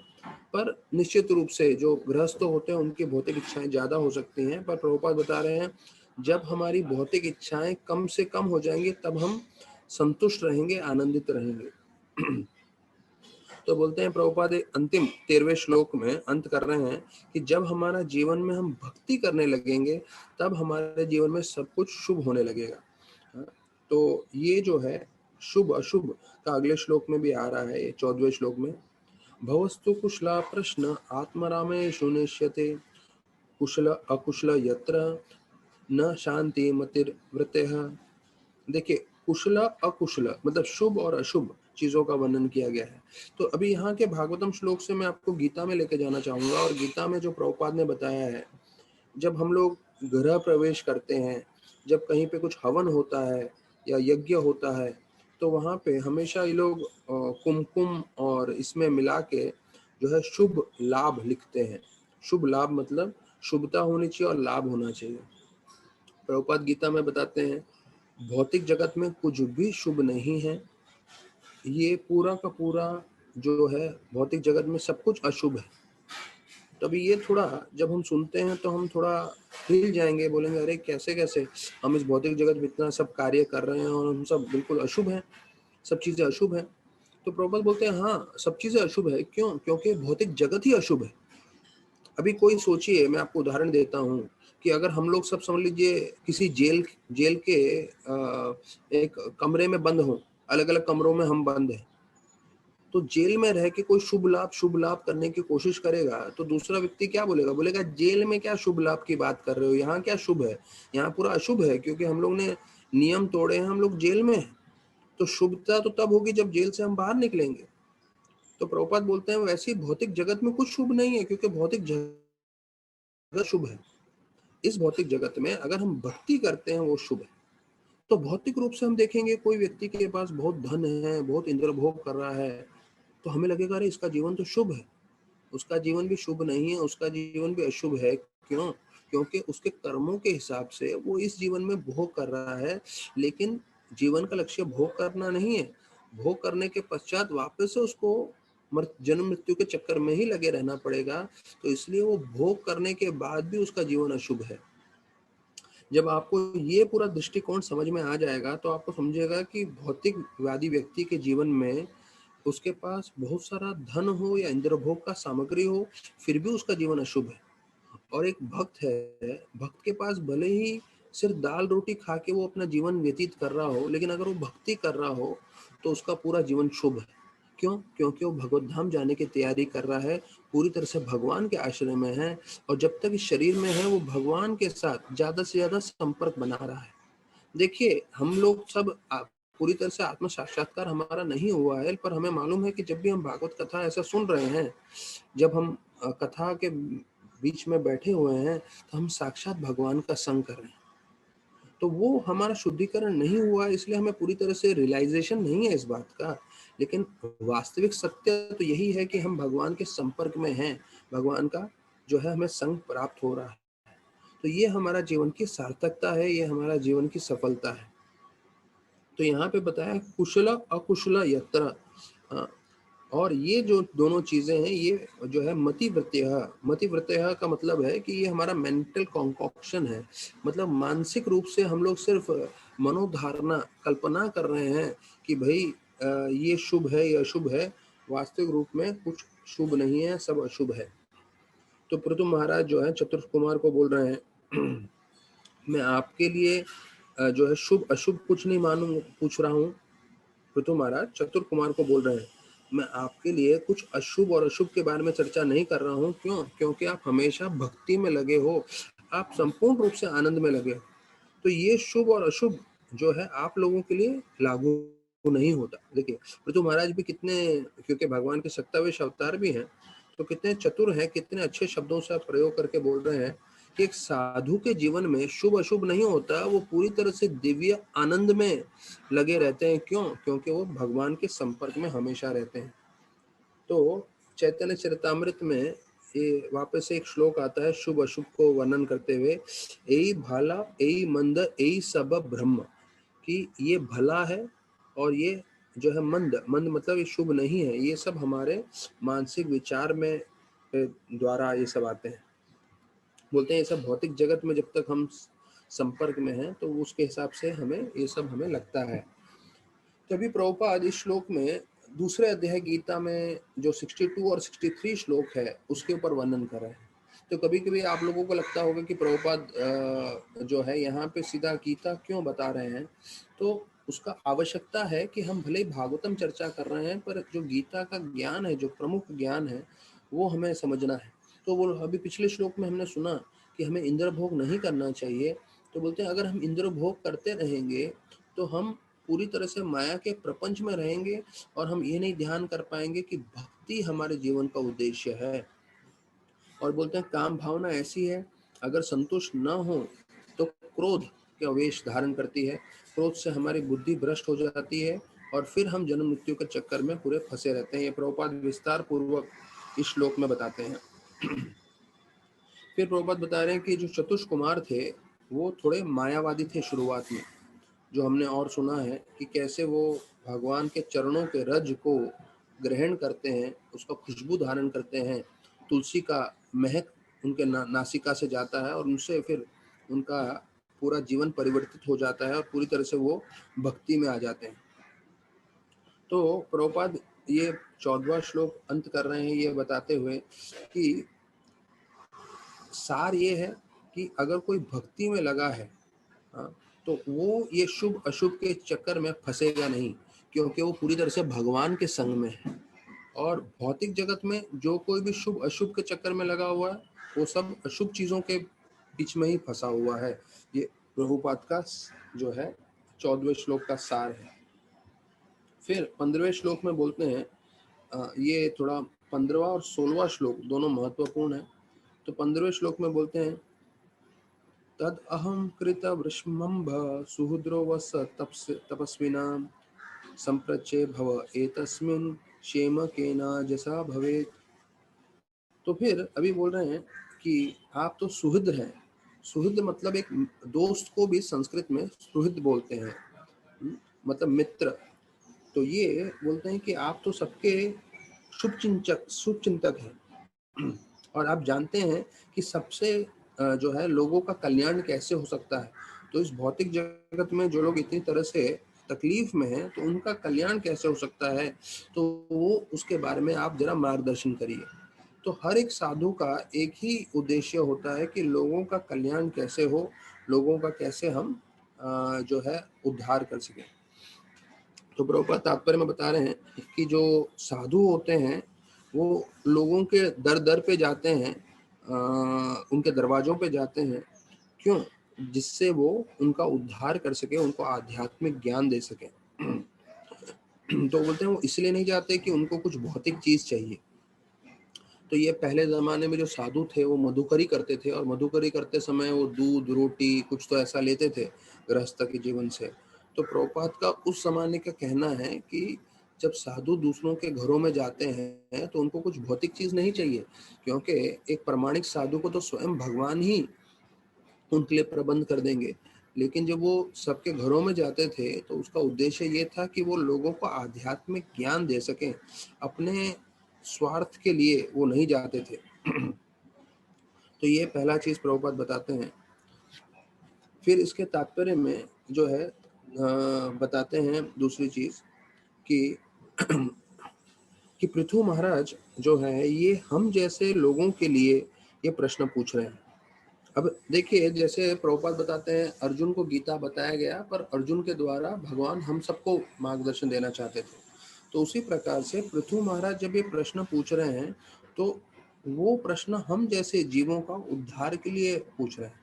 पर निश्चित रूप से जो गृहस्थ होते हैं उनकी भौतिक इच्छाएं ज्यादा हो सकती हैं। पर प्रभुपाद बता रहे हैं जब हमारी भौतिक इच्छाएं कम से कम हो जाएंगी तब हम संतुष्ट रहेंगे, आनंदित रहेंगे। तो बोलते हैं प्रभुपाद अंतिम 13वें श्लोक में अंत कर रहे हैं कि जब हमारा जीवन में हम भक्ति करने लगेंगे तब हमारे जीवन में सब कुछ शुभ होने लगेगा। तो ये जो है शुभ अशुभ का अगले श्लोक में भी आ रहा है, ये 14वें श्लोक में, भवस्तु कुशला प्रश्न आत्मरामे शुनिष्यते कुशल अकुशल यत्र न शांति मतिर्वृतः। देखिए कुशल अकुशल मतलब शुभ और अशुभ चीजों का वर्णन किया गया है। तो अभी यहाँ के भागवतम श्लोक से मैं आपको गीता में लेके जाना चाहूंगा। और गीता में जो प्रभुपाद ने बताया है, जब हम लोग गृह प्रवेश करते हैं, जब कहीं पे कुछ हवन होता है या यज्ञ होता है, तो वहां पे हमेशा ये लोग कुमकुम और इसमें मिला के जो है शुभ लाभ लिखते हैं। शुभ लाभ मतलब शुभता होनी चाहिए और लाभ होना चाहिए। प्रभुपाद गीता में बताते हैं, भौतिक जगत में कुछ भी शुभ नहीं है। ये पूरा का पूरा जो है भौतिक जगत में सब कुछ अशुभ है। तभी ये थोड़ा जब हम सुनते हैं तो हम थोड़ा हिल जाएंगे, बोलेंगे अरे कैसे कैसे हम इस भौतिक जगत में इतना सब कार्य कर रहे हैं और हम सब बिल्कुल अशुभ हैं, सब चीजें अशुभ हैं। तो प्रभुपाद बोलते हैं हाँ, सब चीजें अशुभ है। क्यों? क्योंकि भौतिक जगत ही अशुभ है। अभी कोई सोचिए, मैं आपको उदाहरण देता हूँ कि अगर हम लोग सब समझ लीजिए किसी जेल जेल के एक कमरे में बंद हो, अलग अलग कमरों में हम बंद हैं, तो जेल में रह के कोई शुभ लाभ करने की कोशिश करेगा तो दूसरा व्यक्ति क्या बोलेगा? बोलेगा जेल में क्या शुभ लाभ की बात कर रहे हो, यहाँ क्या शुभ है, यहाँ पूरा अशुभ है, क्योंकि हम लोग ने नियम तोड़े हैं, हम लोग जेल में हैं। तो शुभता तो तब होगी जब जेल से हम बाहर निकलेंगे। तो प्रभुपाद बोलते हैं वैसे ही भौतिक जगत में कुछ शुभ नहीं है, क्योंकि भौतिक जगत शुभ है। इस भौतिक जगत में अगर हम भक्ति करते हैं वो शुभ है। तो भौतिक रूप से हम देखेंगे कोई व्यक्ति के पास बहुत धन है, बहुत इंद्र भोग कर रहा है, तो हमें लगेगा अरे इसका जीवन तो शुभ है। उसका जीवन भी शुभ नहीं है, उसका जीवन भी अशुभ है। क्यों? क्योंकि उसके कर्मों के हिसाब से वो इस जीवन में भोग कर रहा है, लेकिन जीवन का लक्ष्य भोग करना नहीं है। भोग करने के पश्चात वापस से उसको जन्म मृत्यु के चक्कर में ही लगे रहना पड़ेगा। तो इसलिए वो भोग करने के बाद भी उसका जीवन अशुभ है। जब आपको ये पूरा दृष्टिकोण समझ में आ जाएगा तो आपको समझेगा कि भौतिकवादी व्यक्ति के जीवन में उसके पास बहुत सारा धन हो या इंद्रभोग का सामग्री हो, फिर भी उसका जीवन अशुभ है। और एक भक्त है, भक्त के पास भले ही सिर्फ दाल रोटी खा के वो अपना जीवन व्यतीत कर रहा हो, लेकिन अगर वो भक्ति कर रहा हो तो उसका पूरा जीवन शुभ है। क्यों? क्योंकि वो भगवत धाम जाने की तैयारी कर रहा है, पूरी तरह से भगवान के आश्रय में है, और जब तक इस शरीर में है वो भगवान के साथ ज्यादा से ज्यादा संपर्क बना रहा है। देखिए, हम लोग सब पूरी तरह से आत्म साक्षात्कार हमारा नहीं हुआ है, पर हमें मालूम है कि जब भी हम भागवत कथा ऐसा सुन रहे हैं, जब हम कथा के बीच में बैठे हुए हैं, तो हम साक्षात भगवान का संग कर रहे हैं। तो वो हमारा शुद्धिकरण नहीं हुआ, इसलिए हमें पूरी तरह से रियलाइजेशन नहीं है इस बात का। लेकिन वास्तविक सत्य तो यही है कि हम भगवान के संपर्क में हैं, भगवान का जो है हमें संग प्राप्त हो रहा है। तो ये हमारा जीवन की सार्थकता है, ये हमारा जीवन की सफलता है। तो यहाँ पे बताया कुशल अकुशल यत्र। और ये जो दोनों चीजें हैं, ये जो है मतिवृत्य का मतलब है कि ये हमारा मेंटल कॉन्कॉक्शन है। मतलब मानसिक रूप से हम लोग सिर्फ मनोधारणा कल्पना कर रहे हैं कि भाई ये शुभ है, ये अशुभ है। वास्तविक रूप में कुछ शुभ नहीं है, सब अशुभ है। तो पृथु महाराज जो है चतुर्थ कुमार को बोल रहे हैं मैं आपके लिए जो है शुभ अशुभ कुछ नहीं मानूं, पूछ रहा हूँ। पृथु महाराज चतुर कुमार को बोल रहे हैं, मैं आपके लिए कुछ अशुभ और अशुभ के बारे में चर्चा नहीं कर रहा हूँ। क्यों? क्योंकि आप हमेशा भक्ति में लगे हो, आप संपूर्ण रूप से आनंद में लगे हो। तो ये शुभ और अशुभ जो है आप लोगों के लिए लागू नहीं होता। देखिए पृथु महाराज भी कितने, क्योंकि भगवान के सत्तावेश अवतार भी हैं, तो कितने चतुर हैं, कितने अच्छे शब्दों से प्रयोग करके बोल रहे हैं कि एक साधु के जीवन में शुभ अशुभ नहीं होता, वो पूरी तरह से दिव्य आनंद में लगे रहते हैं। क्यों? क्योंकि वो भगवान के संपर्क में हमेशा रहते हैं। तो चैतन्य चरितामृत में ये वापस से एक श्लोक आता है शुभ अशुभ को वर्णन करते हुए, यही भाला यही मंद यही सब ब्रह्म, कि ये भला है और ये जो है मंद, मंद मतलब ये शुभ नहीं है। ये सब हमारे मानसिक विचार में द्वारा ये सब आते हैं। बोलते हैं ये सब भौतिक जगत में जब तक हम संपर्क में हैं तो उसके हिसाब से हमें ये सब हमें लगता है। तभी प्रभुपाद इस श्लोक में दूसरे अध्याय गीता में जो 62 और 63 श्लोक है उसके ऊपर वर्णन कर रहे हैं। तो कभी कभी आप लोगों को लगता होगा कि प्रभुपाद जो है यहाँ पे सीधा गीता क्यों बता रहे हैं, तो उसका आवश्यकता है कि हम भले ही भागवतम चर्चा कर रहे हैं, पर जो गीता का ज्ञान है, जो प्रमुख ज्ञान है, वो हमें समझना है। तो वो अभी पिछले श्लोक में हमने सुना कि हमें इंद्र भोग नहीं करना चाहिए। तो बोलते हैं अगर हम इंद्र भोग करते रहेंगे तो हम पूरी तरह से माया के प्रपंच में रहेंगे और हम ये नहीं ध्यान कर पाएंगे कि भक्ति हमारे जीवन का उद्देश्य है। और बोलते हैं काम भावना ऐसी है, अगर संतुष्ट न हो तो क्रोध के आवेश धारण करती है, क्रोध से हमारी बुद्धि भ्रष्ट हो जाती है और फिर हम जन्म मृत्यु के चक्कर में पूरे फंसे रहते हैं। ये प्रभुपाद विस्तार पूर्वक इस श्लोक में बताते हैं। फिर प्रभुपाद बता रहे हैं कि जो चतुष कुमार थे वो थोड़े मायावादी थे शुरुआत में, जो हमने और सुना है कि कैसे वो भगवान के चरणों के रज को ग्रहण करते हैं, उसका खुशबू धारण करते हैं, तुलसी का महक उनके नासिका से जाता है और उनसे फिर उनका पूरा जीवन परिवर्तित हो जाता है और पूरी तरह से वो भक्ति में आ जाते हैं। तो प्रभुपाद ये 14वां श्लोक अंत कर रहे हैं ये बताते हुए कि सार ये है कि अगर कोई भक्ति में लगा है, हाँ, तो वो ये शुभ अशुभ के चक्कर में फंसेगा नहीं, क्योंकि वो पूरी तरह से भगवान के संग में है। और भौतिक जगत में जो कोई भी शुभ अशुभ के चक्कर में लगा हुआ है वो सब अशुभ चीजों के बीच में ही फंसा हुआ है। ये प्रभुपाद का जो है 14वें श्लोक का सार है। फिर 15वें श्लोक में बोलते हैं, ये थोड़ा 15वां और 16वां श्लोक दोनों महत्वपूर्ण है। तो 15वें श्लोक में बोलते हैं, तद अहम कृत वृष्मंभ सुहृद्रो वस तपस्विनां संप्रचे भव एतस्मिन् क्षेम केना जसा भवेत्। तो फिर अभी बोल रहे हैं कि आप तो सुहृद हैं। सुहृद मतलब एक दोस्त को भी संस्कृत में सुहृद बोलते हैं, मतलब मित्र। तो ये बोलते हैं कि आप तो सबके शुभ चिंतक हैं और आप जानते हैं कि सबसे जो है लोगों का कल्याण कैसे हो सकता है। तो इस भौतिक जगत में जो लोग इतनी तरह से तकलीफ में हैं तो उनका कल्याण कैसे हो सकता है, तो वो उसके बारे में आप जरा मार्गदर्शन करिए। तो हर एक साधु का एक ही उद्देश्य होता है कि लोगों का कल्याण कैसे हो, लोगों का कैसे हम जो है उद्धार कर सकें। तो प्रभुपाद तात्पर्य में बता रहे हैं कि जो साधु होते हैं वो लोगों के दर दर पे जाते हैं, उनके दरवाजों पे जाते हैं। क्यों? जिससे वो उनका उद्धार कर सके, उनको आध्यात्मिक ज्ञान दे सके। तो बोलते हैं वो इसलिए नहीं जाते कि उनको कुछ भौतिक चीज चाहिए। तो ये पहले जमाने में जो साधु थे वो मधुकरी करते थे और मधुकरी करते समय वो दूध रोटी कुछ तो ऐसा लेते थे गृहस्थ के जीवन से। तो प्रभुपाद का उस जमाने का कहना है कि जब साधु दूसरों के घरों में जाते हैं तो उनको कुछ भौतिक चीज नहीं चाहिए, क्योंकि एक प्रामाणिक साधु को तो स्वयं भगवान ही उनके लिए प्रबंध कर देंगे। लेकिन जब वो सबके घरों में जाते थे तो उसका उद्देश्य ये था कि वो लोगों को आध्यात्मिक ज्ञान दे सकें, अपने स्वार्थ के लिए वो नहीं जाते थे। तो ये पहला चीज प्रभुपाद बताते हैं। फिर इसके तात्पर्य में जो है बताते हैं दूसरी चीज कि कि पृथु महाराज जो है ये हम जैसे लोगों के लिए ये प्रश्न पूछ रहे हैं। अब देखिए, जैसे प्रभुपाद बताते हैं अर्जुन को गीता बताया गया, पर अर्जुन के द्वारा भगवान हम सबको मार्गदर्शन देना चाहते थे। तो उसी प्रकार से पृथु महाराज जब ये प्रश्न पूछ रहे हैं तो वो प्रश्न हम जैसे जीवों का उद्धार के लिए पूछ रहे हैं।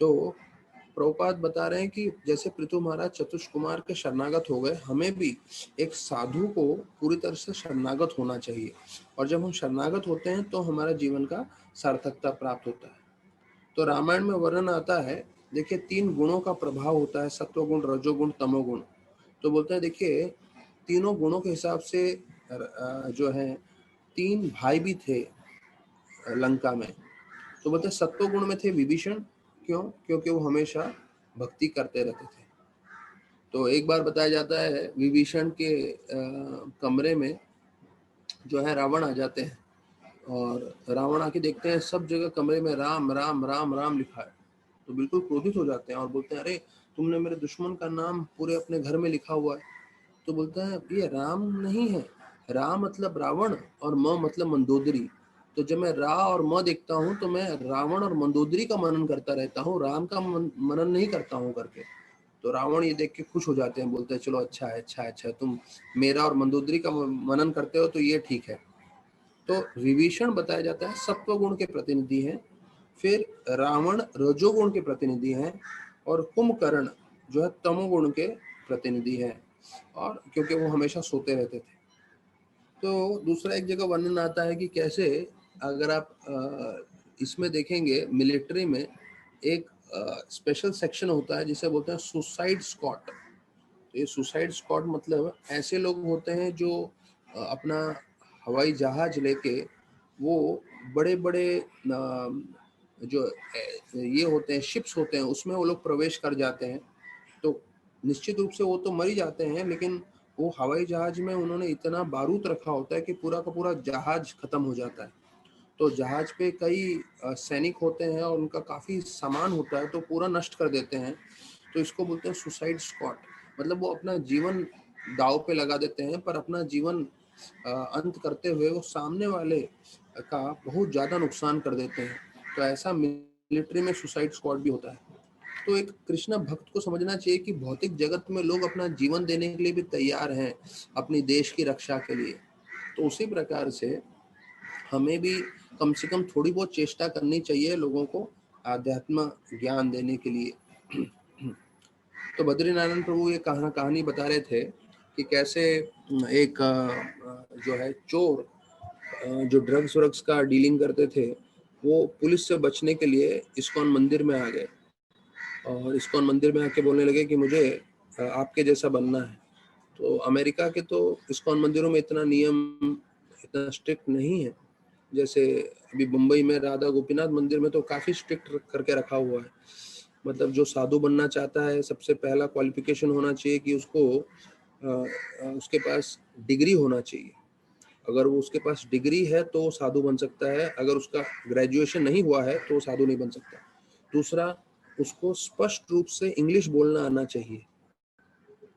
तो प्रभुपाद बता रहे हैं कि जैसे पृथु महाराज चतुष कुमार के शरणागत हो गए, हमें भी एक साधु को पूरी तरह से शरणागत होना चाहिए। और जब हम शरणागत होते हैं तो हमारा जीवन का सार्थकता प्राप्त होता है। तो रामायण में वर्णन आता है, देखिए 3 गुणों का प्रभाव होता है, सत्वगुण रजोगुण तमोगुण। तो बोलते हैं देखिए तीनों गुणों के हिसाब से जो है 3 भाई भी थे लंका में। तो बोलते हैं सत्वगुण में थे विभीषण। क्यों? क्योंकि वो हमेशा भक्ति करते रहते थे। तो एक बार बताया जाता है विभीषण के कमरे में जो है रावण आ जाते हैं और रावण आके देखते हैं सब जगह कमरे में राम राम राम राम लिखा है। तो बिल्कुल क्रोधित हो जाते हैं और बोलते हैं अरे तुमने मेरे दुश्मन का नाम पूरे अपने घर में लिखा हुआ है। तो बोलता है ये राम नहीं है, रा मतलब रावण और म मतलब मंदोदरी। तो जब मैं रा और म देखता हूँ तो मैं रावण और मंदोदरी का मनन करता रहता हूँ, राम का मनन नहीं करता हूँ करके। तो रावण ये देख के खुश हो जाते हैं, बोलते हैं चलो अच्छा है अच्छा है अच्छा है, तुम मेरा और मंदोदरी का मनन करते हो तो ये ठीक है। तो विभीषण बताया जाता है सत्व गुण के प्रतिनिधि हैं, फिर रावण रजोगुण के प्रतिनिधि हैं और कुंभकर्ण जो है तमोगुण के प्रतिनिधि हैं, और क्योंकि वो हमेशा सोते रहते थे। तो दूसरा एक जगह वर्णन आता है कि कैसे अगर आप इसमें देखेंगे मिलिट्री में एक स्पेशल सेक्शन होता है जिसे बोलते हैं सुसाइड स्क्वाड। तो ये सुसाइड स्क्वाड मतलब ऐसे लोग होते हैं जो अपना हवाई जहाज लेके वो बड़े बड़े जो ये होते हैं, शिप्स होते हैं, उसमें वो लोग प्रवेश कर जाते हैं, तो निश्चित रूप से वो तो मर ही जाते हैं, लेकिन वो हवाई जहाज में उन्होंने इतना बारूद रखा होता है कि पूरा का पूरा जहाज खत्म हो जाता है। तो जहाज पे कई सैनिक होते हैं और उनका काफ़ी सामान होता है, तो पूरा नष्ट कर देते हैं। तो इसको बोलते हैं सुसाइड स्क्वाड। मतलब वो अपना जीवन दांव पे लगा देते हैं, पर अपना जीवन अंत करते हुए वो सामने वाले का बहुत ज़्यादा नुकसान कर देते हैं। तो ऐसा मिलिट्री में सुसाइड स्क्वाड भी होता है। तो एक कृष्णा भक्त को समझना चाहिए कि भौतिक जगत में लोग अपना जीवन देने के लिए भी तैयार हैं, अपनी देश की रक्षा के लिए। तो उसी प्रकार से हमें भी कम से कम थोड़ी बहुत चेष्टा करनी चाहिए लोगों को आध्यात्म ज्ञान देने के लिए। तो बद्रीनारायण प्रभु ये कहानी बता रहे थे कि कैसे एक जो है चोर जो ड्रग्स व्रग्स का डीलिंग करते थे, वो पुलिस से बचने के लिए इस्कॉन मंदिर में आ गए और इस्कॉन मंदिर में आके बोलने लगे कि मुझे आपके जैसा बनना है। तो अमेरिका के तो इस्कॉन मंदिरों में इतना नियम, इतना स्ट्रिक्ट नहीं है। जैसे अभी मुंबई में राधा गोपीनाथ मंदिर में तो काफ़ी स्ट्रिक्ट करके रखा हुआ है। मतलब जो साधु बनना चाहता है, सबसे पहला क्वालिफिकेशन होना चाहिए कि उसको उसके पास डिग्री होना चाहिए। अगर वो उसके पास डिग्री है तो वो साधु बन सकता है, अगर उसका ग्रेजुएशन नहीं हुआ है तो वो साधु नहीं बन सकता। दूसरा, उसको स्पष्ट रूप से इंग्लिश बोलना आना चाहिए।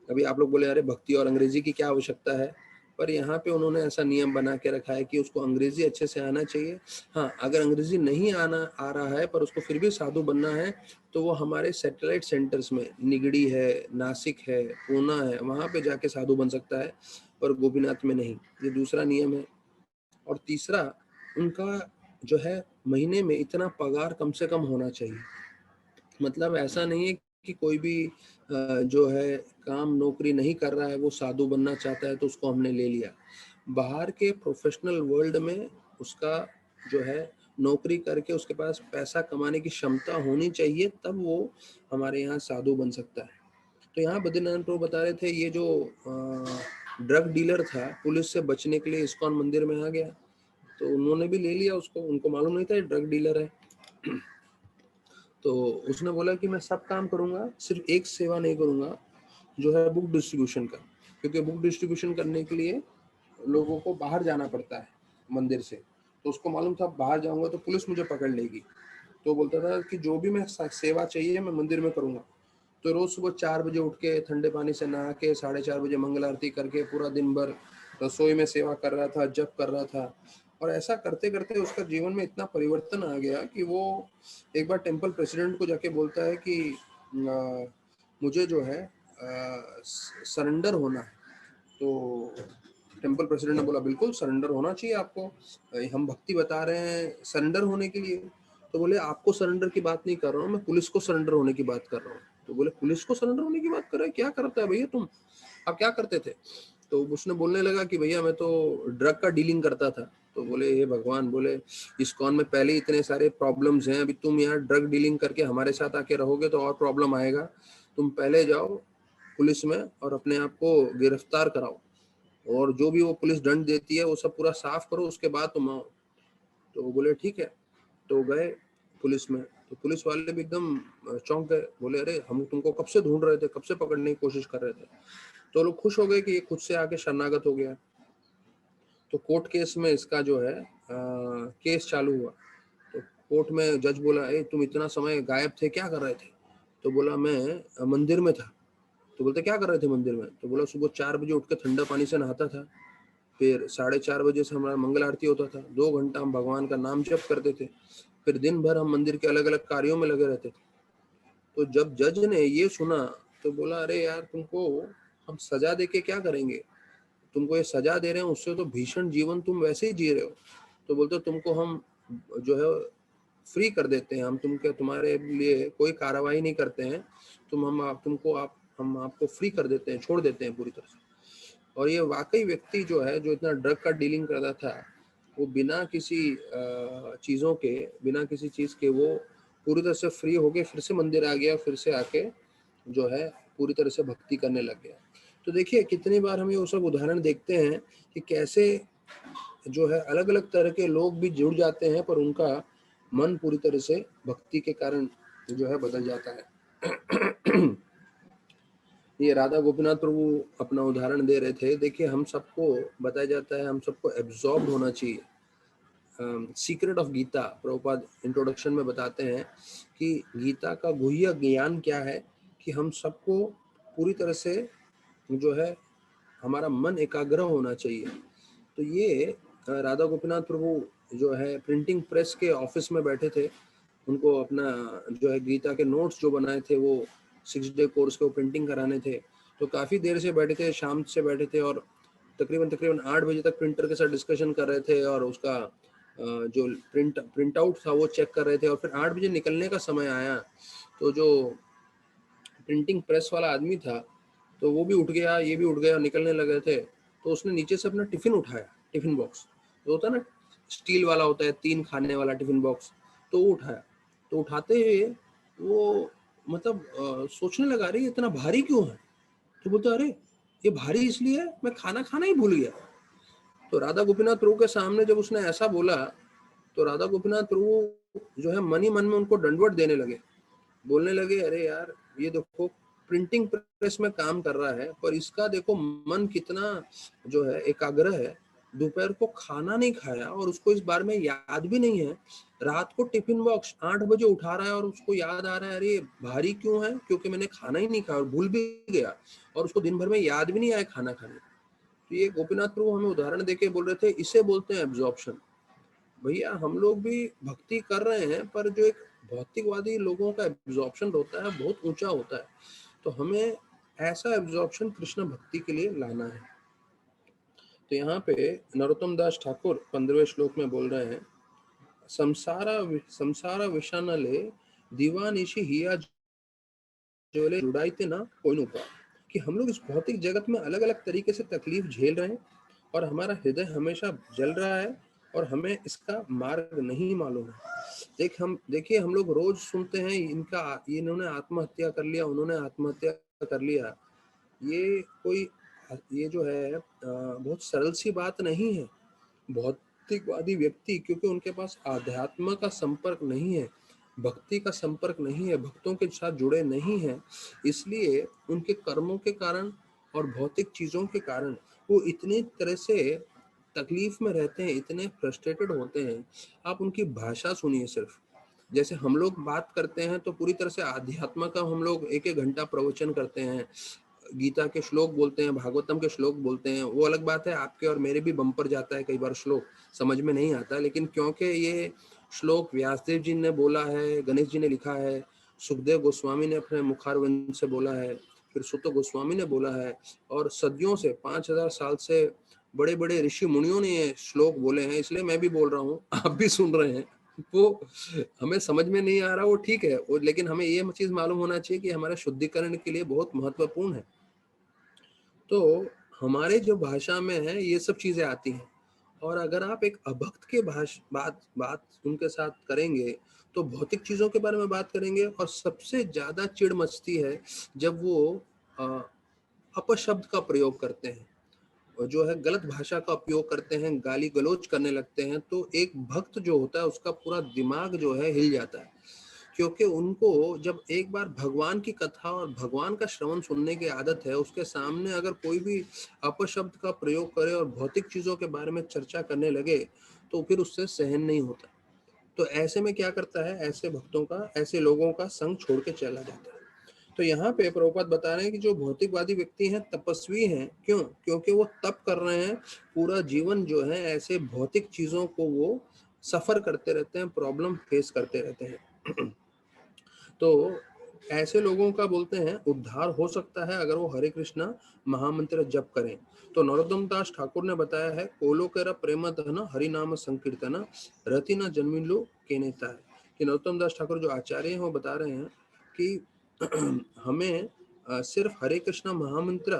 अभी आप लोग बोले अरे भक्ति और अंग्रेजी की क्या आवश्यकता है, पर यहाँ पे उन्होंने ऐसा नियम बना के रखा है कि उसको अंग्रेजी अच्छे से आना चाहिए। हाँ, अगर अंग्रेजी नहीं आ रहा है पर उसको फिर भी साधु बनना है, तो वो हमारे सैटेलाइट सेंटर्स में निगड़ी है, नासिक है, पूना है, वहाँ पे जाके साधु बन सकता है, पर गोपीनाथ में नहीं। ये दूसरा नियम है। और तीसरा, उनका जो है महीने में इतना पगार कम से कम होना चाहिए। मतलब ऐसा नहीं है कि कोई भी जो है काम नौकरी नहीं कर रहा है, वो साधु बनना चाहता है तो उसको हमने ले लिया। बाहर के प्रोफेशनल वर्ल्ड में उसका जो है नौकरी करके उसके पास पैसा कमाने की क्षमता होनी चाहिए, तब वो हमारे यहाँ साधु बन सकता है। तो यहाँ बद्रीनारायण प्रभु बता रहे थे ये जो ड्रग डीलर था, पुलिस से बचने के लिए इस्कॉन मंदिर में आ गया, तो उन्होंने भी ले लिया उसको, उनको मालूम नहीं था ये ड्रग डीलर है। तो उसने बोला कि मैं सब काम करूंगा, सिर्फ एक सेवा नहीं करूंगा, जो है बुक डिस्ट्रीब्यूशन का। क्योंकि बुक डिस्ट्रीब्यूशन करने के लिए लोगों को बाहर जाना पड़ता है मंदिर से, तो उसको मालूम था बाहर जाऊंगा तो पुलिस मुझे पकड़ लेगी। तो बोलता था कि जो भी मैं सेवा चाहिए मैं मंदिर में करूंगा। तो रोज सुबह 4 बजे उठ के ठंडे पानी से नहा के 4:30 बजे मंगल आरती करके पूरा दिन भर रसोई में सेवा कर रहा था, जप कर रहा था। और ऐसा करते करते उसका जीवन में इतना परिवर्तन आ गया कि वो एक बार टेम्पल प्रेसिडेंट को जाके बोलता है कि मुझे जो है सरेंडर होना है। तो टेम्पल प्रेसिडेंट ने बोला बिल्कुल सरेंडर होना चाहिए आपको, हम भक्ति बता रहे हैं सरेंडर होने के लिए। तो बोले आपको सरेंडर की बात नहीं कर रहा हूँ मैं, पुलिस को सरेंडर होने की बात कर रहा हूँ। तो बोले पुलिस को सरेंडर होने की बात कर रहे हैं, क्या करता है भैया तुम, आप क्या करते थे? तो उसने बोलने लगा कि भैया मैं तो ड्रग का डीलिंग करता था। तो बोले हे भगवान, बोले इस्कॉन में पहले ही इतने सारे प्रॉब्लम्स हैं, अभी तुम यहाँ ड्रग डीलिंग करके हमारे साथ आके रहोगे तो और प्रॉब्लम आएगा। तुम पहले जाओ पुलिस में और अपने आप को गिरफ्तार कराओ, और जो भी वो पुलिस दंड देती है वो सब पूरा साफ करो, उसके बाद तुम आओ। तो वो बोले ठीक है। तो गए पुलिस में, तो पुलिस वाले भी एकदम चौंक गए, बोले अरे हम तुमको कब से ढूंढ रहे थे, कब से पकड़ने की कोशिश कर रहे थे। तो लोग खुश हो गए कि ये खुद से आके शरणागत हो गया। तो कोर्ट केस में इसका जो है केस चालू हुआ। तो कोर्ट में जज बोला ए तुम इतना समय गायब थे, क्या कर रहे थे? तो बोला मैं मंदिर में था। तो बोलते क्या कर रहे थे मंदिर में? तो बोला सुबह 4 बजे उठ के ठंडा पानी से नहाता था, फिर 4:30 बजे से हमारा मंगल आरती होता था, 2 घंटा हम भगवान का नाम जप करते थे, फिर दिन भर हम मंदिर के अलग अलग कार्यों में लगे रहते थे। तो जब जज ने ये सुना तो बोला अरे यार तुमको हम सजा दे के क्या करेंगे, तुमको ये सजा दे रहे हैं, उससे तो भीषण जीवन तुम वैसे ही जी रहे हो। तो बोलते तुमको हम जो है फ्री कर देते हैं, हम तुमके तुम्हारे लिए कोई कार्रवाई नहीं करते हैं, हम आपको फ्री कर देते हैं, छोड़ देते हैं पूरी तरह से। और ये वाकई व्यक्ति जो है जो इतना ड्रग का डीलिंग करता था, वो बिना किसी चीज़ों के, बिना किसी चीज़ के वो पूरी तरह से फ्री हो गए, फिर से मंदिर आ गया, फिर से आके जो है पूरी तरह से भक्ति करने लग गया। तो देखिए कितनी बार हम ये वो सब उदाहरण देखते हैं कि कैसे जो है अलग अलग तरह के लोग भी जुड़ जाते हैं, पर उनका मन पूरी तरह से भक्ति के कारण जो है बदल जाता है। ये राधा गोपीनाथ प्रभु अपना उदाहरण दे रहे थे। देखिए, हम सबको बताया जाता है, हम सबको एब्जॉर्ब होना चाहिए। Secret of Gita Prabhupada introduction में बताते हैं कि गीता का गुह्य ज्ञान क्या है, कि हम सबको पूरी तरह से जो है हमारा मन एकाग्र होना चाहिए। तो ये राधा गोपीनाथ प्रभु जो है प्रिंटिंग प्रेस के ऑफिस में बैठे थे, उनको अपना जो है गीता के नोट्स जो बनाए थे वो 6 डे कोर्स को प्रिंटिंग कराने थे। तो काफ़ी देर से बैठे थे, शाम से बैठे थे, और तकरीबन 8 बजे तक प्रिंटर के साथ डिस्कशन कर रहे थे, और उसका जो प्रिंट आउट था वो चेक कर रहे थे। और फिर 8 बजे निकलने का समय आया, तो जो प्रिंटिंग प्रेस वाला आदमी था तो वो भी उठ गया, ये भी उठ गया, निकलने लगे थे। तो उसने नीचे से अपना टिफिन उठाया, टिफिन बॉक्स जो होता है ना, स्टील वाला होता है, 3 खाने वाला टिफिन बॉक्स, तो वो उठाया। तो उठाते ही वो मतलब सोचने लगा, अरे ये इतना भारी क्यों है? तो बोलते, अरे ये भारी इसलिए है, मैं खाना खाना ही भूल गया। तो राधा गोपीनाथ प्रभु के सामने जब उसने ऐसा बोला, तो राधा गोपीनाथ प्रभु जो है मन ही मन में उनको दंडवत देने लगे। बोलने लगे, अरे यार, ये देखो प्रिंटिंग प्रेस में काम कर रहा है, पर इसका देखो मन कितना जो है एकाग्र है। दोपहर को खाना नहीं खाया और उसको इस बारे में याद भी नहीं है। रात को टिफिन बॉक्स 8 बजे उठा रहा है और उसको याद आ रहा है, अरे ये भारी क्यों है, क्योंकि मैंने खाना ही नहीं खाया और भूल भी गया, और उसको दिन भर में याद भी नहीं आया खाना खाने। तो ये गोपीनाथ प्रभु हमें उदाहरण देके बोल रहे थे, इसे बोलते हैं एब्जॉर्प्शन। भैया, हम लोग भी भक्ति कर रहे हैं, पर जो एक भौतिकवादी लोगों का एब्जॉर्प्शन होता है बहुत ऊंचा होता है। तो हमें ऐसा एब्जॉर्प्शन कृष्ण भक्ति के लिए लाना है। तो यहाँ पे नरोत्तम दास ठाकुर 15वें श्लोक में बोल रहे हैं, संसारा विषानले दीवानिशी हिया जोले जुड़ाइते ना कोई उपाय। कि हम लोग इस भौतिक जगत में अलग अलग तरीके से तकलीफ झेल रहे हैं, और हमारा हृदय हमेशा जल रहा है, और हमें इसका मार्ग नहीं मालूम है। देखिए, हम लोग रोज सुनते हैं इन्होंने आत्महत्या कर लिया, उन्होंने आत्महत्या कर लिया। ये जो है बहुत सरल सी बात नहीं है। भौतिकवादी व्यक्ति, क्योंकि उनके पास आध्यात्म का संपर्क नहीं है, भक्ति का संपर्क नहीं है, भक्तों के साथ जुड़े नहीं हैं, इसलिए उनके कर्मों के कारण और भौतिक चीजों के कारण वो इतनी तरह से तकलीफ में रहते हैं, इतने फ्रस्ट्रेटेड होते हैं। आप उनकी भाषा सुनिए। सिर्फ जैसे हम लोग बात करते हैं तो पूरी तरह से आध्यात्म का हम लोग 1-1 घंटा प्रवचन करते हैं, गीता के श्लोक बोलते हैं, भागवतम के श्लोक बोलते हैं। वो अलग बात है, आपके और मेरे भी बम्पर जाता है कई बार, श्लोक समझ में नहीं आता, लेकिन क्योंकि ये श्लोक व्यासदेव जी ने बोला है, गणेश जी ने लिखा है, सुखदेव गोस्वामी ने अपने मुखारविंद से बोला है, फिर सुत गोस्वामी ने बोला है, और सदियों से 5000 साल से बड़े बड़े ऋषि मुनियों ने ये श्लोक बोले हैं, इसलिए मैं भी बोल रहा हूँ, आप भी सुन रहे हैं। वो हमें समझ में नहीं आ रहा, वो ठीक है, लेकिन हमें ये चीज मालूम होना चाहिए कि हमारे शुद्धिकरण के लिए बहुत महत्वपूर्ण है। तो हमारे जो भाषा में है ये सब चीजें आती हैं, और अगर आप एक अभक्त के बात बात उनके साथ करेंगे तो भौतिक चीजों के बारे में बात करेंगे। और सबसे ज्यादा चिढ़ मचती है जब वो अ, अपशब्द का प्रयोग करते हैं, और जो है गलत भाषा का उपयोग करते हैं, गाली गलौज करने लगते हैं। तो एक भक्त जो होता है उसका पूरा दिमाग जो है हिल जाता है, क्योंकि उनको जब एक बार भगवान की कथा और भगवान का श्रवण सुनने की आदत है, उसके सामने अगर कोई भी अपशब्द का प्रयोग करे और भौतिक चीजों के बारे में चर्चा करने लगे, तो फिर उससे सहन नहीं होता। तो ऐसे में क्या करता है, ऐसे भक्तों का, ऐसे लोगों का संग छोड़ के चला जाता है। तो यहाँ पे प्रभुपाद बता रहे हैं कि जो भौतिकवादी व्यक्ति हैं तपस्वी हैं। क्यों? क्योंकि वो तप कर रहे हैं, पूरा जीवन जो है ऐसे भौतिक चीजों को वो सफर करते रहते हैं, प्रॉब्लम फेस करते रहते हैं। तो ऐसे लोगों का बोलते हैं उद्धार हो सकता है अगर वो हरे कृष्णा महामंत्र जप करें। तो नरोत्तम दास ठाकुर ने बताया है, कोलोकेरा प्रेम धन हरि नाम संकीर्तन रति न जन्मिलो के नेता है। कि नरोत्तम दास ठाकुर जो आचार्य हैं वो बता रहे हैं कि हमें सिर्फ हरे कृष्णा महामंत्र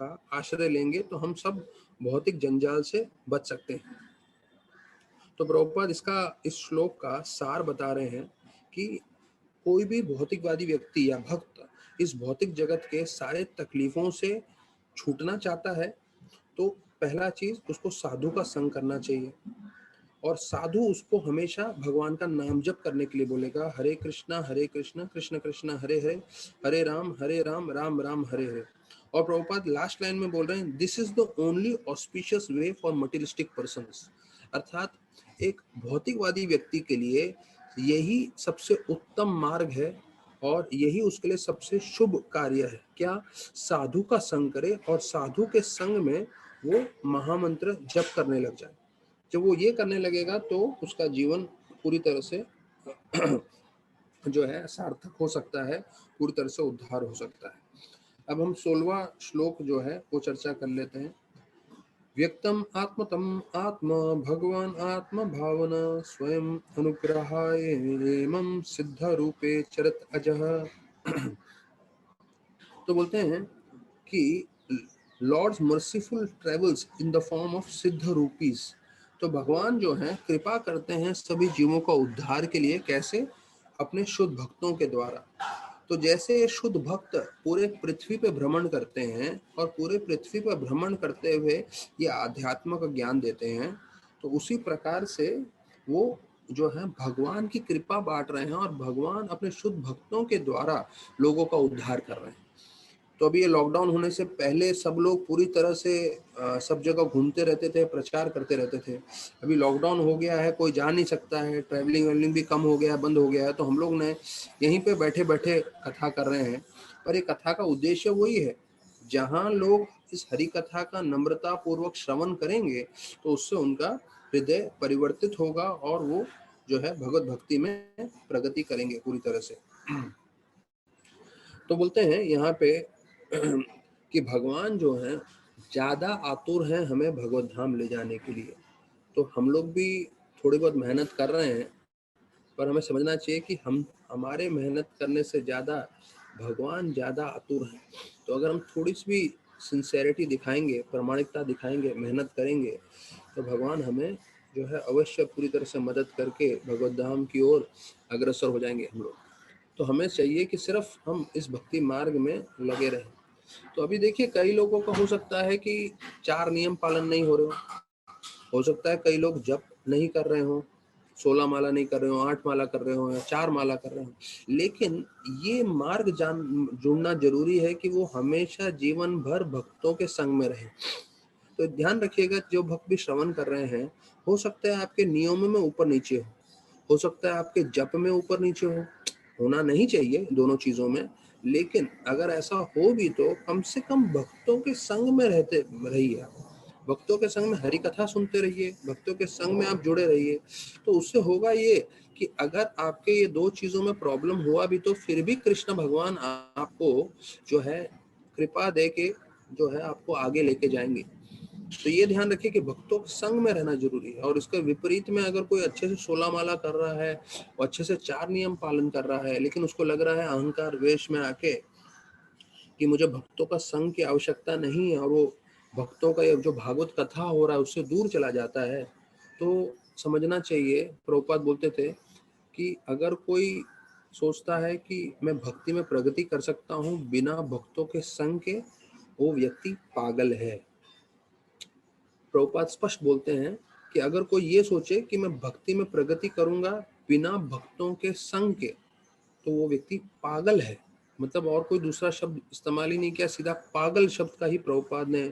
का आश्रय लेंगे तो हम सब भौतिक जंजाल से बच सकते हैं। तो प्रभुपाद इस श्लोक का सार बता रहे हैं कि कोई भी भौतिकवादी व्यक्ति या भक्त इस भौतिक जगत के सारे तकलीफों से छूटना चाहता है, तो पहला चीज उसको साधु का संग करना चाहिए। और साधु उसको हमेशा भगवान का नाम जप करने के लिए बोलेगा, हरे कृष्णा कृष्ण कृष्ण हरे हरे, हरे राम राम राम हरे हरे। और प्रभुपाद लास्ट लाइन में बोल रहे हैं, this is the only auspicious way for materialistic persons, अर्थात एक भौतिकवादी व्यक्ति के लिए यही सबसे उत्तम मार्ग है और यही उसके लिए सबसे शुभ कार्य है। क्या? साधु का संग करे और साधु के संग में वो महामंत्र जप करने लग जाए। जब वो ये करने लगेगा तो उसका जीवन पूरी तरह से जो है सार्थक हो सकता है, पूरी तरह से उद्धार हो सकता है। अब हम 16वां श्लोक जो है वो चर्चा कर लेते हैं। व्यक्तम आत्मतम आत्मा भगवान आत्म भावना स्वयं अनुग्रहाय एवं सिद्ध रूपे चरत अजह। तो बोलते हैं कि lord's merciful travels in the form of सिद्ध रूपीज। तो भगवान जो है कृपा करते हैं सभी जीवों का उद्धार के लिए। कैसे? अपने शुद्ध भक्तों के द्वारा। तो जैसे ये शुद्ध भक्त पूरे पृथ्वी पे भ्रमण करते हैं और पूरे पृथ्वी पर भ्रमण करते हुए ये आध्यात्म का ज्ञान देते हैं, तो उसी प्रकार से वो जो है भगवान की कृपा बांट रहे हैं और भगवान अपने शुद्ध भक्तों के द्वारा लोगों का उद्धार कर रहे हैं। तो अभी ये लॉकडाउन होने से पहले सब लोग पूरी तरह से सब जगह घूमते रहते थे, प्रचार करते रहते थे। अभी लॉकडाउन हो गया है, कोई जा नहीं सकता है, ट्रैवलिंग वेवलिंग भी कम हो गया है, बंद हो गया है, तो हम लोग ने यहीं पे बैठे बैठे कथा कर रहे हैं। पर ये कथा का उद्देश्य वही है, जहाँ लोग इस हरि कथा का नम्रता पूर्वक श्रवण करेंगे तो उससे उनका हृदय परिवर्तित होगा और वो जो है भगवत भक्ति में प्रगति करेंगे पूरी तरह से। तो बोलते हैं यहाँ पे कि भगवान जो है ज्यादा आतुर हैं हमें भगवत धाम ले जाने के लिए। तो हम लोग भी थोड़ी बहुत मेहनत कर रहे हैं, पर हमें समझना चाहिए कि हम हमारे मेहनत करने से ज्यादा भगवान ज्यादा आतुर हैं। तो अगर हम थोड़ी सी भी सिंसेरिटी दिखाएंगे, प्रामाणिकता दिखाएंगे, मेहनत करेंगे, तो भगवान हमें जो है अवश्य पूरी तरह से मदद करके भगवत धाम की ओर अग्रसर हो जाएंगे हम लोग। तो हमें चाहिए कि सिर्फ हम इस भक्ति मार्ग में लगे रहें। तो अभी देखिए, कई लोगों का हो सकता है कि 4 नियम पालन नहीं हो सकता है कई लोग जप नहीं कर रहे हो, 16 माला नहीं कर रहे हो, 8 माला कर रहे हो या 4 माला कर रहे हो, लेकिन ये मार्ग जुड़ना जरूरी है कि वो हमेशा जीवन भर भक्तों के संग में रहे। तो ध्यान रखिएगा, जो भक्त भी श्रवण कर रहे हैं, हो सकता है आपके नियमों में ऊपर नीचे हो सकता है आपके जप में ऊपर नीचे होना नहीं चाहिए दोनों चीजों में, लेकिन अगर ऐसा हो भी तो कम से कम भक्तों के संग में रहते रहिए आप, भक्तों के संग में हरि कथा सुनते रहिए, भक्तों के संग में आप जुड़े रहिए। तो उससे होगा ये कि अगर आपके ये दो चीजों में प्रॉब्लम हुआ भी तो फिर भी कृष्ण भगवान आपको जो है कृपा दे के जो है आपको आगे लेके जाएंगे। तो ये ध्यान रखिए कि भक्तों के संग में रहना जरूरी है। और इसके विपरीत में अगर कोई अच्छे से 16 माला कर रहा है और अच्छे से 4 नियम पालन कर रहा है, लेकिन उसको लग रहा है अहंकार वेश में आके कि मुझे भक्तों का संग की आवश्यकता नहीं है, और वो भक्तों का जो भागवत कथा हो रहा है उससे दूर चला जाता है, तो समझना चाहिए। प्रभुपाद बोलते थे कि अगर कोई सोचता है कि मैं भक्ति में प्रगति कर सकता हूँ बिना भक्तों के संग के, वो व्यक्ति पागल है। प्रभुपाद स्पष्ट बोलते हैं कि अगर कोई ये सोचे कि मैं भक्ति में प्रगति करूंगा बिना भक्तों के संग के, तो वो व्यक्ति पागल है। मतलब और कोई दूसरा शब्द इस्तेमाल ही नहीं किया, सीधा पागल शब्द का ही प्रभुपाद ने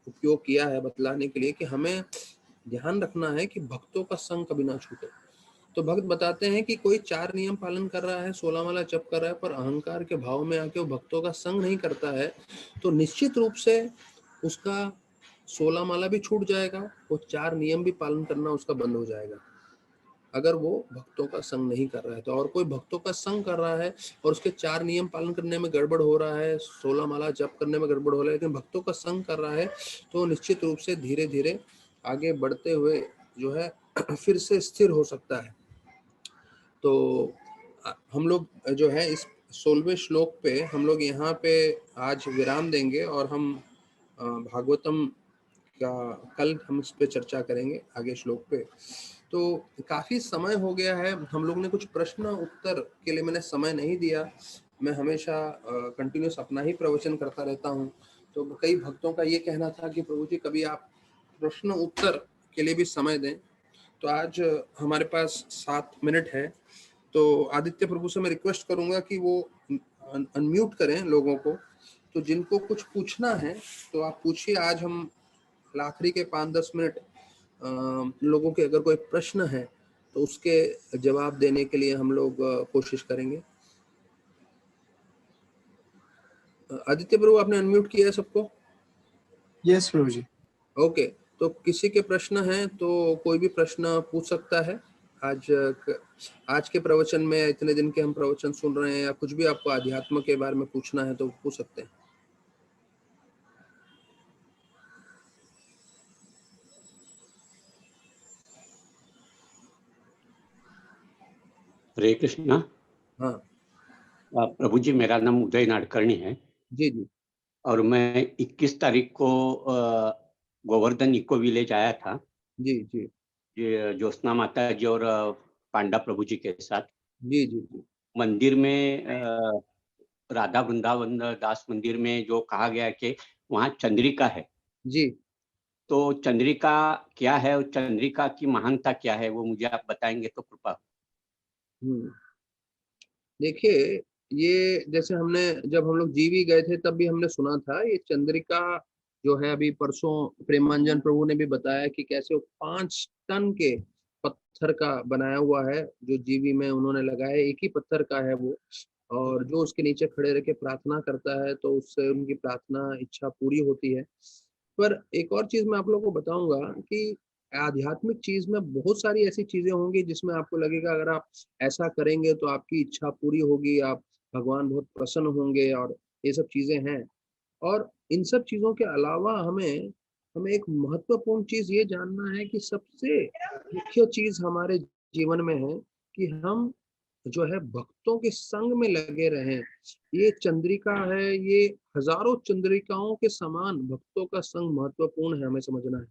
उपयोग किया है बतलाने के लिए कि हमें ध्यान रखना है कि भक्तों का संग कभी ना छूटे। तो भक्त बताते हैं कि कोई 4 नियम पालन कर रहा है, 16 माला जप कर रहा है, पर अहंकार के भाव में आके वो भक्तों का संग नहीं करता है, तो निश्चित रूप से उसका 16 माला भी छूट जाएगा, वो 4 नियम भी पालन करना उसका बंद हो जाएगा, अगर वो भक्तों का संग नहीं कर रहा है। तो और कोई भक्तों का संग कर रहा है और उसके 4 नियम पालन करने में गड़बड़ हो रहा है, 16 माला जप करने में गड़बड़ हो रहा है, लेकिन भक्तों का संग कर रहा है, तो निश्चित रूप से धीरे धीरे आगे बढ़ते हुए जो है फिर से स्थिर हो सकता है। तो हम लोग जो है इस 16वें श्लोक पे हम लोग यहाँ पे आज विराम देंगे और हम भागवतम का कल हम इस पे चर्चा करेंगे आगे श्लोक पे। तो काफी समय हो गया है, हम लोग ने कुछ प्रश्न उत्तर के लिए मैंने समय नहीं दिया। मैं हमेशा कंटिन्यूस अपना ही प्रवचन करता रहता हूँ। तो कई भक्तों का ये कहना था कि प्रभु जी कभी आप प्रश्न उत्तर के लिए भी समय दें। तो आज हमारे पास 7 मिनट है, तो आदित्य प्रभु से मैं रिक्वेस्ट करूँगा कि वो अनम्यूट करें लोगों को। तो जिनको कुछ पूछना है तो आप पूछिए। आज हम आखिरी के 5-10 मिनट लोगों के अगर कोई प्रश्न है तो उसके जवाब देने के लिए हम लोग कोशिश करेंगे। आदित्य प्रभु, आपने अनम्यूट किया है सबको? यस प्रभु जी। ओके, तो किसी के प्रश्न हैं तो कोई भी प्रश्न पूछ सकता है। आज के प्रवचन में, इतने दिन के हम प्रवचन सुन रहे हैं, या कुछ भी आपको आध्यात्म के बारे में पूछना है तो पूछ सकते हैं। हरे कृष्णा। हाँ प्रभु जी, मेरा नाम उदय नाडकर्णी है। जी जी। और मैं 21 तारीख को गोवर्धन इको विलेज आया था जी जी ये ज्योत्सना माता जी और पांडा प्रभु जी के साथ। जी जी जी मंदिर में राधा वृंदावन दास मंदिर में जो कहा गया है कि वहाँ चंद्रिका है, जी। तो चंद्रिका क्या है और चंद्रिका की महानता क्या है, वो मुझे आप बताएंगे तो कृपा। देखिए, ये जैसे जब हम लोग जीवी गए थे तब भी हमने सुना था ये चंद्रिका जो है। अभी परसों प्रेमांजन प्रभु ने भी बताया कि कैसे वो 5 टन के पत्थर का बनाया हुआ है जो जीवी में उन्होंने लगाया है। एक ही पत्थर का है वो, और जो उसके नीचे खड़े रह के प्रार्थना करता है तो उससे उनकी प्रार्थना इच्छा पूरी होती है। पर एक और चीज मैं आप लोगों को बताऊंगा कि आध्यात्मिक चीज में बहुत सारी ऐसी चीजें होंगी जिसमें आपको लगेगा अगर आप ऐसा करेंगे तो आपकी इच्छा पूरी होगी, आप भगवान बहुत प्रसन्न होंगे, और ये सब चीजें हैं। और इन सब चीजों के अलावा हमें हमें एक महत्वपूर्ण चीज ये जानना है कि सबसे मुख्य चीज हमारे जीवन में है कि हम जो है भक्तों के संग में लगे रहें। ये चंद्रिका है, ये हजारों चंद्रिकाओं के समान भक्तों का संग महत्वपूर्ण है, हमें समझना है।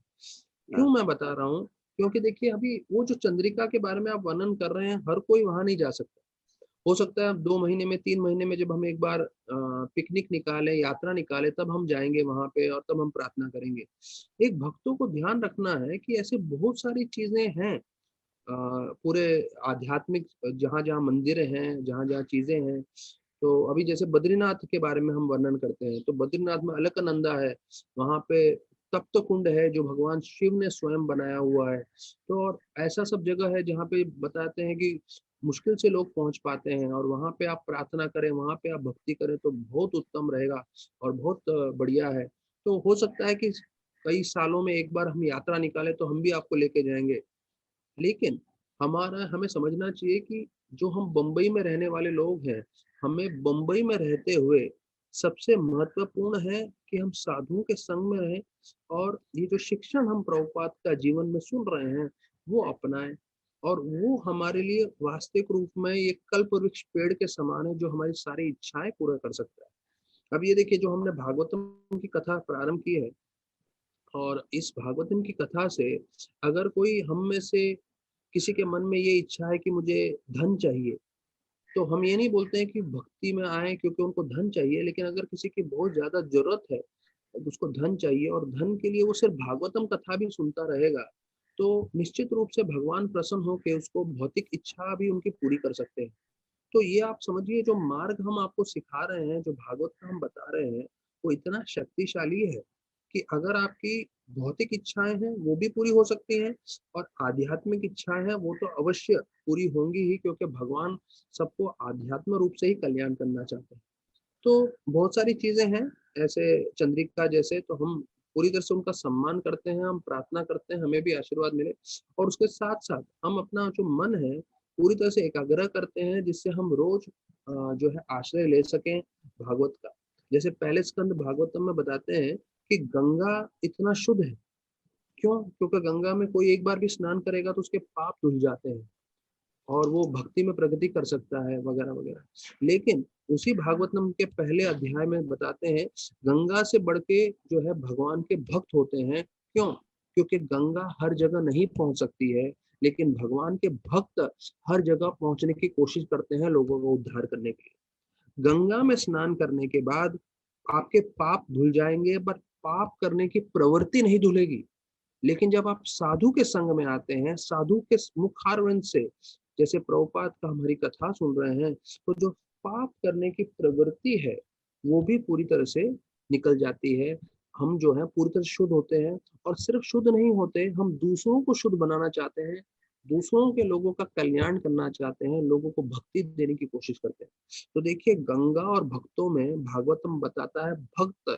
क्यों मैं बता रहा हूँ? क्योंकि देखिए, अभी वो जो चंद्रिका के बारे में आप वर्णन कर रहे हैं, हर कोई वहां नहीं जा सकता। हो सकता है 2 महीने में, 3 महीने में जब हम एक बार पिकनिक निकालें, यात्रा निकालें, तब हम जाएंगे वहां पे और तब हम प्रार्थना करेंगे। एक भक्तों को ध्यान रखना है कि ऐसे बहुत सारी चीजें हैं पूरे आध्यात्मिक, जहाँ जहाँ मंदिर हैं, जहाँ जहाँ चीजें हैं। तो अभी जैसे बद्रीनाथ के बारे में हम वर्णन करते हैं, तो बद्रीनाथ में अलकनंदा है, वहां पे तप्त कुंड है जो भगवान शिव ने स्वयं बनाया हुआ है। तो और ऐसा सब जगह है जहाँ पे बताते हैं कि मुश्किल से लोग पहुंच पाते हैं, और वहां पे आप प्रार्थना करें, वहां पे आप भक्ति करें तो बहुत उत्तम रहेगा और बहुत बढ़िया है। तो हो सकता है कि कई सालों में एक बार हम यात्रा निकालें तो हम भी आपको लेके जाएंगे। लेकिन हमें समझना चाहिए कि जो हम बम्बई में रहने वाले लोग हैं, हमें बम्बई में रहते हुए सबसे महत्वपूर्ण है कि हम साधुओं के संग में रहें, और ये जो शिक्षण हम प्रभुपाद का जीवन में सुन रहे हैं वो अपनाएं। और वो हमारे लिए वास्तविक रूप में ये कल्प वृक्ष पेड़ के समान है जो हमारी सारी इच्छाएं पूरा कर सकता है। अब ये देखिए, जो हमने भागवतम की कथा प्रारंभ की है, और इस भागवतम की कथा से अगर कोई हम में से किसी के मन में ये इच्छा है कि मुझे धन चाहिए, तो हम ये नहीं बोलते हैं कि भक्ति में आए क्योंकि उनको धन चाहिए। लेकिन अगर किसी की बहुत ज्यादा जरूरत है, उसको धन चाहिए, और धन के लिए वो सिर्फ भागवतम कथा भी सुनता रहेगा, तो निश्चित रूप से भगवान प्रसन्न होकर उसको भौतिक इच्छा भी उनकी पूरी कर सकते हैं। तो ये आप समझिए, जो मार्ग हम आपको सिखा रहे हैं, जो भागवत का हम बता रहे हैं, वो इतना शक्तिशाली है कि अगर आपकी भौतिक इच्छाएं हैं वो भी पूरी हो सकती हैं, और आध्यात्मिक इच्छाएं हैं वो तो अवश्य पूरी होंगी ही, क्योंकि भगवान सबको आध्यात्म रूप से ही कल्याण करना चाहते हैं। तो बहुत सारी चीजें हैं ऐसे चंद्रिका जैसे, तो हम पूरी तरह से उनका सम्मान करते हैं, हम प्रार्थना करते हैं हमें भी आशीर्वाद मिले। और उसके साथ साथ हम अपना जो मन है पूरी तरह से एकाग्र करते हैं, जिससे हम रोज जो है आश्रय ले सकें भागवत का। जैसे पहले स्कंद भागवतम में बताते हैं कि गंगा इतना शुद्ध है। क्यों? क्योंकि गंगा में कोई एक बार भी स्नान करेगा तो उसके पाप धुल जाते हैं, और वो भक्ति में प्रगति कर सकता है, वगैरह वगैरह। लेकिन उसी भागवतम के पहले अध्याय में बताते हैं गंगा से बढ़ के जो है भगवान के भक्त होते हैं। क्यों? क्योंकि गंगा हर जगह नहीं पहुंच सकती है, लेकिन भगवान के भक्त हर जगह पहुंचने की कोशिश करते हैं लोगों को उद्धार करने के लिए। गंगा में स्नान करने के बाद आपके पाप धुल जाएंगे, पर पाप करने की प्रवृत्ति नहीं धुलेगी। लेकिन जब आप साधु के संग में आते हैं, साधु के मुखारविंद से, जैसे प्रभुपाद का हमारी कथा सुन रहे हैं, तो जो पाप करने की प्रवृत्ति है वो भी पूरी तरह से निकल जाती है। हम जो है पूरी तरह से शुद्ध होते हैं, और सिर्फ शुद्ध नहीं होते, हम दूसरों को शुद्ध बनाना चाहते हैं, दूसरों के लोगों का कल्याण करना चाहते हैं, लोगों को भक्ति देने की कोशिश करते हैं। तो देखिए, गंगा और भक्तों में भागवतम बताता है, भक्त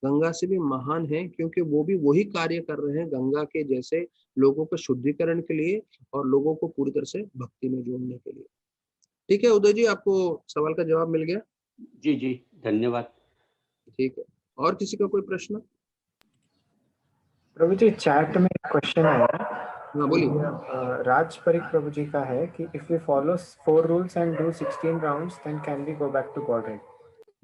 गंगा से भी महान है, क्योंकि वो भी वही कार्य कर रहे हैं गंगा के जैसे, लोगों के शुद्धिकरण के लिए और लोगों को पूरी तरह से भक्ति में जोड़ने के लिए। ठीक है उदय जी, आपको सवाल का जवाब मिल गया? जी जी, धन्यवाद। ठीक है, और किसी का कोई प्रश्न? प्रभु जी, चैट में एक क्वेश्चन आया है। हाँ बोलिए। राज परिक प्रभु जी का है कि if we follow 4 rules and do 16 rounds then can we go back to God?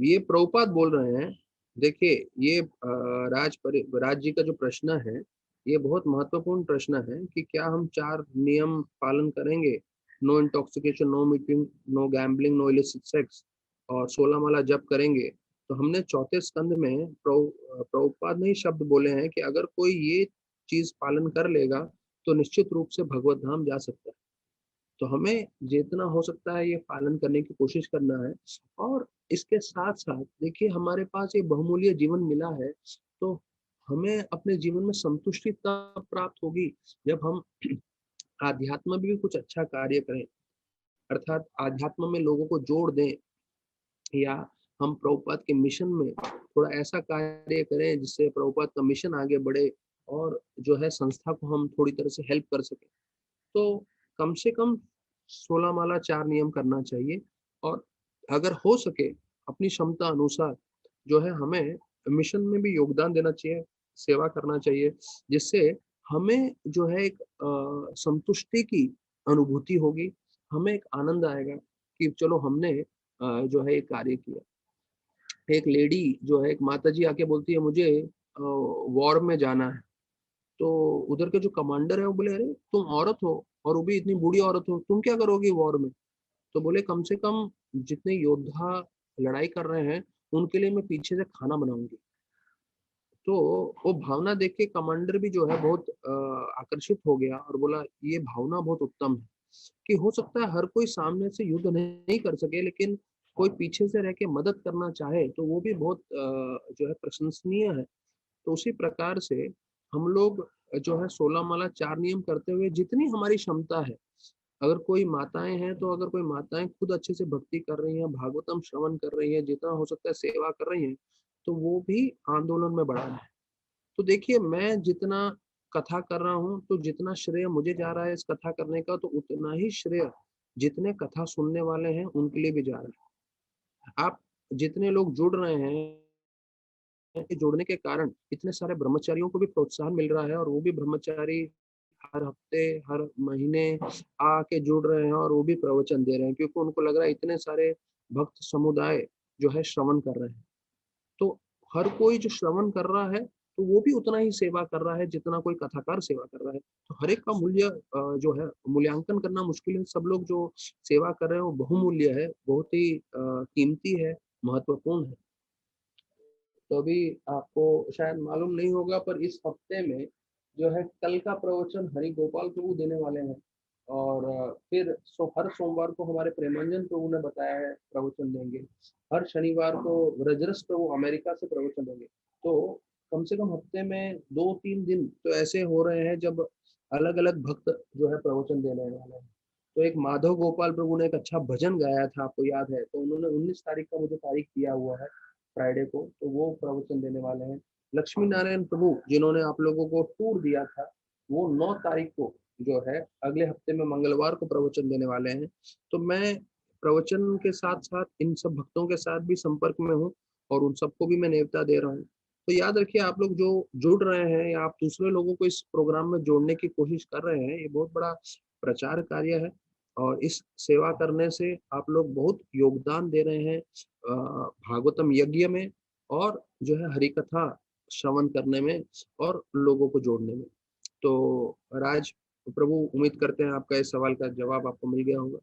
ये प्रभुपाद बोल रहे हैं। देखिए, ये राज जी का जो प्रश्न है, ये बहुत महत्वपूर्ण प्रश्न है कि क्या हम 4 नियम पालन करेंगे, no intoxication, no meat eating, no gambling, no illicit sex, और 16 माला जप करेंगे। तो हमने चौथे स्कंद में प्रभुपाद ने ही शब्द बोले हैं कि अगर कोई ये चीज पालन कर लेगा तो निश्चित रूप से भगवत धाम जा सकता है। तो हमें जितना हो सकता है ये पालन करने की कोशिश करना है। और इसके साथ साथ देखिए, हमारे पास ये बहुमूल्य जीवन मिला है, तो हमें अपने जीवन में संतुष्टि तब प्राप्त होगी जब हम आध्यात्म में भी कुछ अच्छा कार्य करें, अर्थात आध्यात्म में लोगों को जोड़ दें, या हम प्रभुपाद के मिशन में थोड़ा ऐसा कार्य करें जिससे प्रभुपाद का मिशन आगे बढ़े, और जो है संस्था को हम थोड़ी तरह से हेल्प कर सकें। तो कम से कम 16 माला 4 नियम करना चाहिए, और अगर हो सके अपनी क्षमता अनुसार जो है हमें मिशन में भी योगदान देना चाहिए, सेवा करना चाहिए, जिससे हमें जो है एक संतुष्टि की अनुभूति होगी, हमें एक आनंद आएगा कि चलो हमने जो है एक कार्य किया। एक लेडी जो है, एक माताजी आके बोलती है मुझे वॉर में जाना है। तो उधर के जो कमांडर है वो बोले, अरे तुम औरत हो और वो भी इतनी बूढ़ी औरत हो, तुम क्या करोगी वॉर में? तो बोले, कम से कम जितने योद्धा लड़ाई कर रहे हैं उनके लिए मैं पीछे से खाना बनाऊंगी। तो वो भावना देख के कमांडर भी जो है बहुत आकर्षित हो गया और बोला, ये भावना बहुत उत्तम है कि हो सकता है हर कोई सामने से युद्ध नहीं कर सके, लेकिन कोई पीछे से रह के मदद करना चाहे तो वो भी बहुत जो है प्रशंसनीय है। तो उसी प्रकार से हम लोग जो है 16 माला 4 नियम करते हुए जितनी हमारी क्षमता है, अगर कोई माताएं हैं तो अगर कोई माताएं खुद अच्छे से भक्ति कर रही हैं, भागवतम श्रवण कर रही हैं, जितना हो सकता है सेवा कर रही हैं, तो वो भी आंदोलन में बढ़ा है। तो देखिए, मैं जितना कथा कर रहा हूँ, तो जितना श्रेय मुझे जा रहा है इस कथा करने का, तो उतना ही श्रेय जितने कथा सुनने वाले हैं उनके लिए भी जा रहा है। आप जितने लोग जुड़ रहे हैं, जोड़ने के कारण इतने सारे ब्रह्मचारियों को भी प्रोत्साहन मिल रहा है, और वो भी ब्रह्मचारी हर हफ्ते हर महीने आके जुड़ रहे हैं और वो भी प्रवचन दे रहे हैं, क्योंकि उनको लग रहा है इतने सारे भक्त समुदाय जो है श्रवण कर रहे हैं। तो हर कोई जो श्रवण कर रहा है तो वो भी उतना ही सेवा कर रहा है जितना कोई कथाकार सेवा कर रहा है। तो हर एक का मूल्य जो है मूल्यांकन करना मुश्किल है। सब लोग जो सेवा कर रहे हैं वो बहुमूल्य है, बहुत ही कीमती है, महत्वपूर्ण है। तो अभी आपको शायद मालूम नहीं होगा, पर इस हफ्ते में जो है कल का प्रवचन हरि गोपाल प्रभु देने वाले हैं, और फिर हर सोमवार को हमारे प्रेमांजन प्रभु ने बताया है प्रवचन देंगे। हर शनिवार को व्रजरस प्रभु अमेरिका से प्रवचन देंगे। तो कम से कम हफ्ते में 2-3 दिन तो ऐसे हो रहे हैं जब अलग अलग भक्त जो है प्रवचन देने वाले हैं। तो एक माधव गोपाल प्रभु ने एक अच्छा भजन गाया था, आपको याद है? तो उन्होंने 19 तारीख का मुझे तारीख दिया हुआ है, फ्राइडे को, तो वो प्रवचन देने वाले हैं। लक्ष्मी नारायण प्रभु जिन्होंने आप लोगों को टूर दिया था, वो 9 तारीख को जो है अगले हफ्ते में मंगलवार को प्रवचन देने वाले हैं। तो मैं प्रवचन के साथ साथ इन सब भक्तों के साथ भी संपर्क में हूँ, और उन सबको भी मैं नेवता दे रहा हूँ। तो याद रखिए, आप लोग जो जुड़ रहे हैं या आप दूसरे लोगों को इस प्रोग्राम में जोड़ने की कोशिश कर रहे हैं, ये बहुत बड़ा प्रचार कार्य है, और इस सेवा करने से आप लोग बहुत योगदान दे रहे हैं भागवतम यज्ञ में, और जो है हरि कथा श्रवण करने में और लोगों को जोड़ने में। तो राज प्रभु, उम्मीद करते हैं आपका इस सवाल का जवाब आपको मिल गया होगा।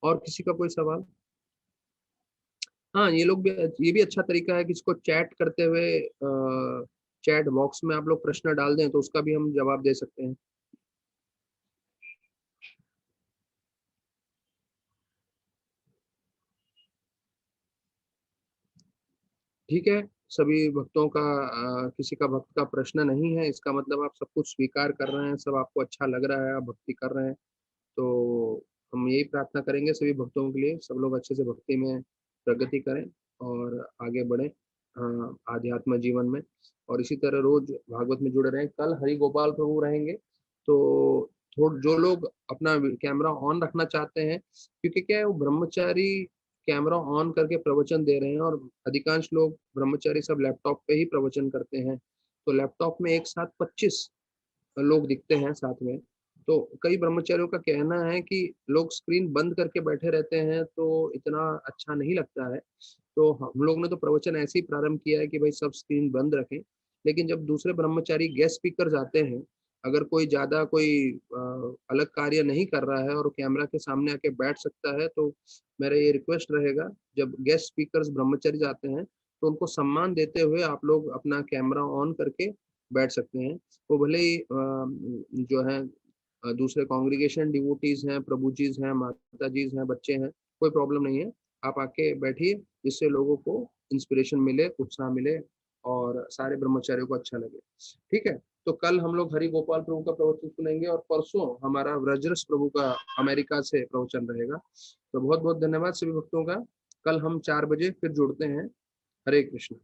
और किसी का कोई सवाल? हाँ, ये लोग भी, ये भी अच्छा तरीका है कि इसको चैट करते हुए चैट बॉक्स में आप लोग प्रश्न डाल दें तो उसका भी हम जवाब दे सकते हैं। ठीक है, सभी भक्तों का किसी का भक्त का प्रश्न नहीं है, इसका मतलब आप सब कुछ स्वीकार कर रहे हैं, सब आपको अच्छा लग रहा है, आप भक्ति कर रहे हैं। तो हम यही प्रार्थना करेंगे सभी भक्तों के लिए, सब लोग अच्छे से भक्ति में प्रगति करें और आगे बढ़ें आध्यात्म जीवन में, और इसी तरह रोज भागवत में जुड़े रहें। कल हरि गोपाल प्रभु रहेंगे, तो जो लोग अपना कैमरा ऑन रखना चाहते हैं, क्योंकि क्या है, वो ब्रह्मचारी कैमरा ऑन करके प्रवचन दे रहे हैं, और अधिकांश लोग ब्रह्मचारी सब लैपटॉप पे ही प्रवचन करते हैं। तो लैपटॉप में एक साथ 25 लोग दिखते हैं साथ में। तो कई ब्रह्मचारियों का कहना है कि लोग स्क्रीन बंद करके बैठे रहते हैं तो इतना अच्छा नहीं लगता है। तो हम लोग ने तो प्रवचन ऐसे ही प्रारंभ किया है कि भाई सब स्क्रीन बंद रखें। लेकिन जब दूसरे ब्रह्मचारी गेस्ट स्पीकर जाते हैं, अगर कोई ज्यादा कोई अलग कार्य नहीं कर रहा है और कैमरा के सामने आके बैठ सकता है, तो मेरा ये रिक्वेस्ट रहेगा, जब गेस्ट स्पीकर्स ब्रह्मचारी जाते हैं तो उनको सम्मान देते हुए आप लोग अपना कैमरा ऑन करके बैठ सकते हैं। वो भले ही जो है दूसरे कांग्रीगेशन डिवोटीज हैं, प्रभु जीज हैं, माता जीज हैं, बच्चे हैं, कोई प्रॉब्लम नहीं है। आप आके बैठिए, जिससे लोगों को इंस्पिरेशन मिले, उत्साह मिले और सारे ब्रह्मचारियों को अच्छा लगे। ठीक है, तो कल हम लोग हरि गोपाल प्रभु का प्रवचन सुनेंगे और परसों हमारा व्रजरस प्रभु का अमेरिका से प्रवचन रहेगा। तो बहुत बहुत धन्यवाद सभी भक्तों का। कल हम 4 बजे फिर जुड़ते हैं। हरे कृष्ण।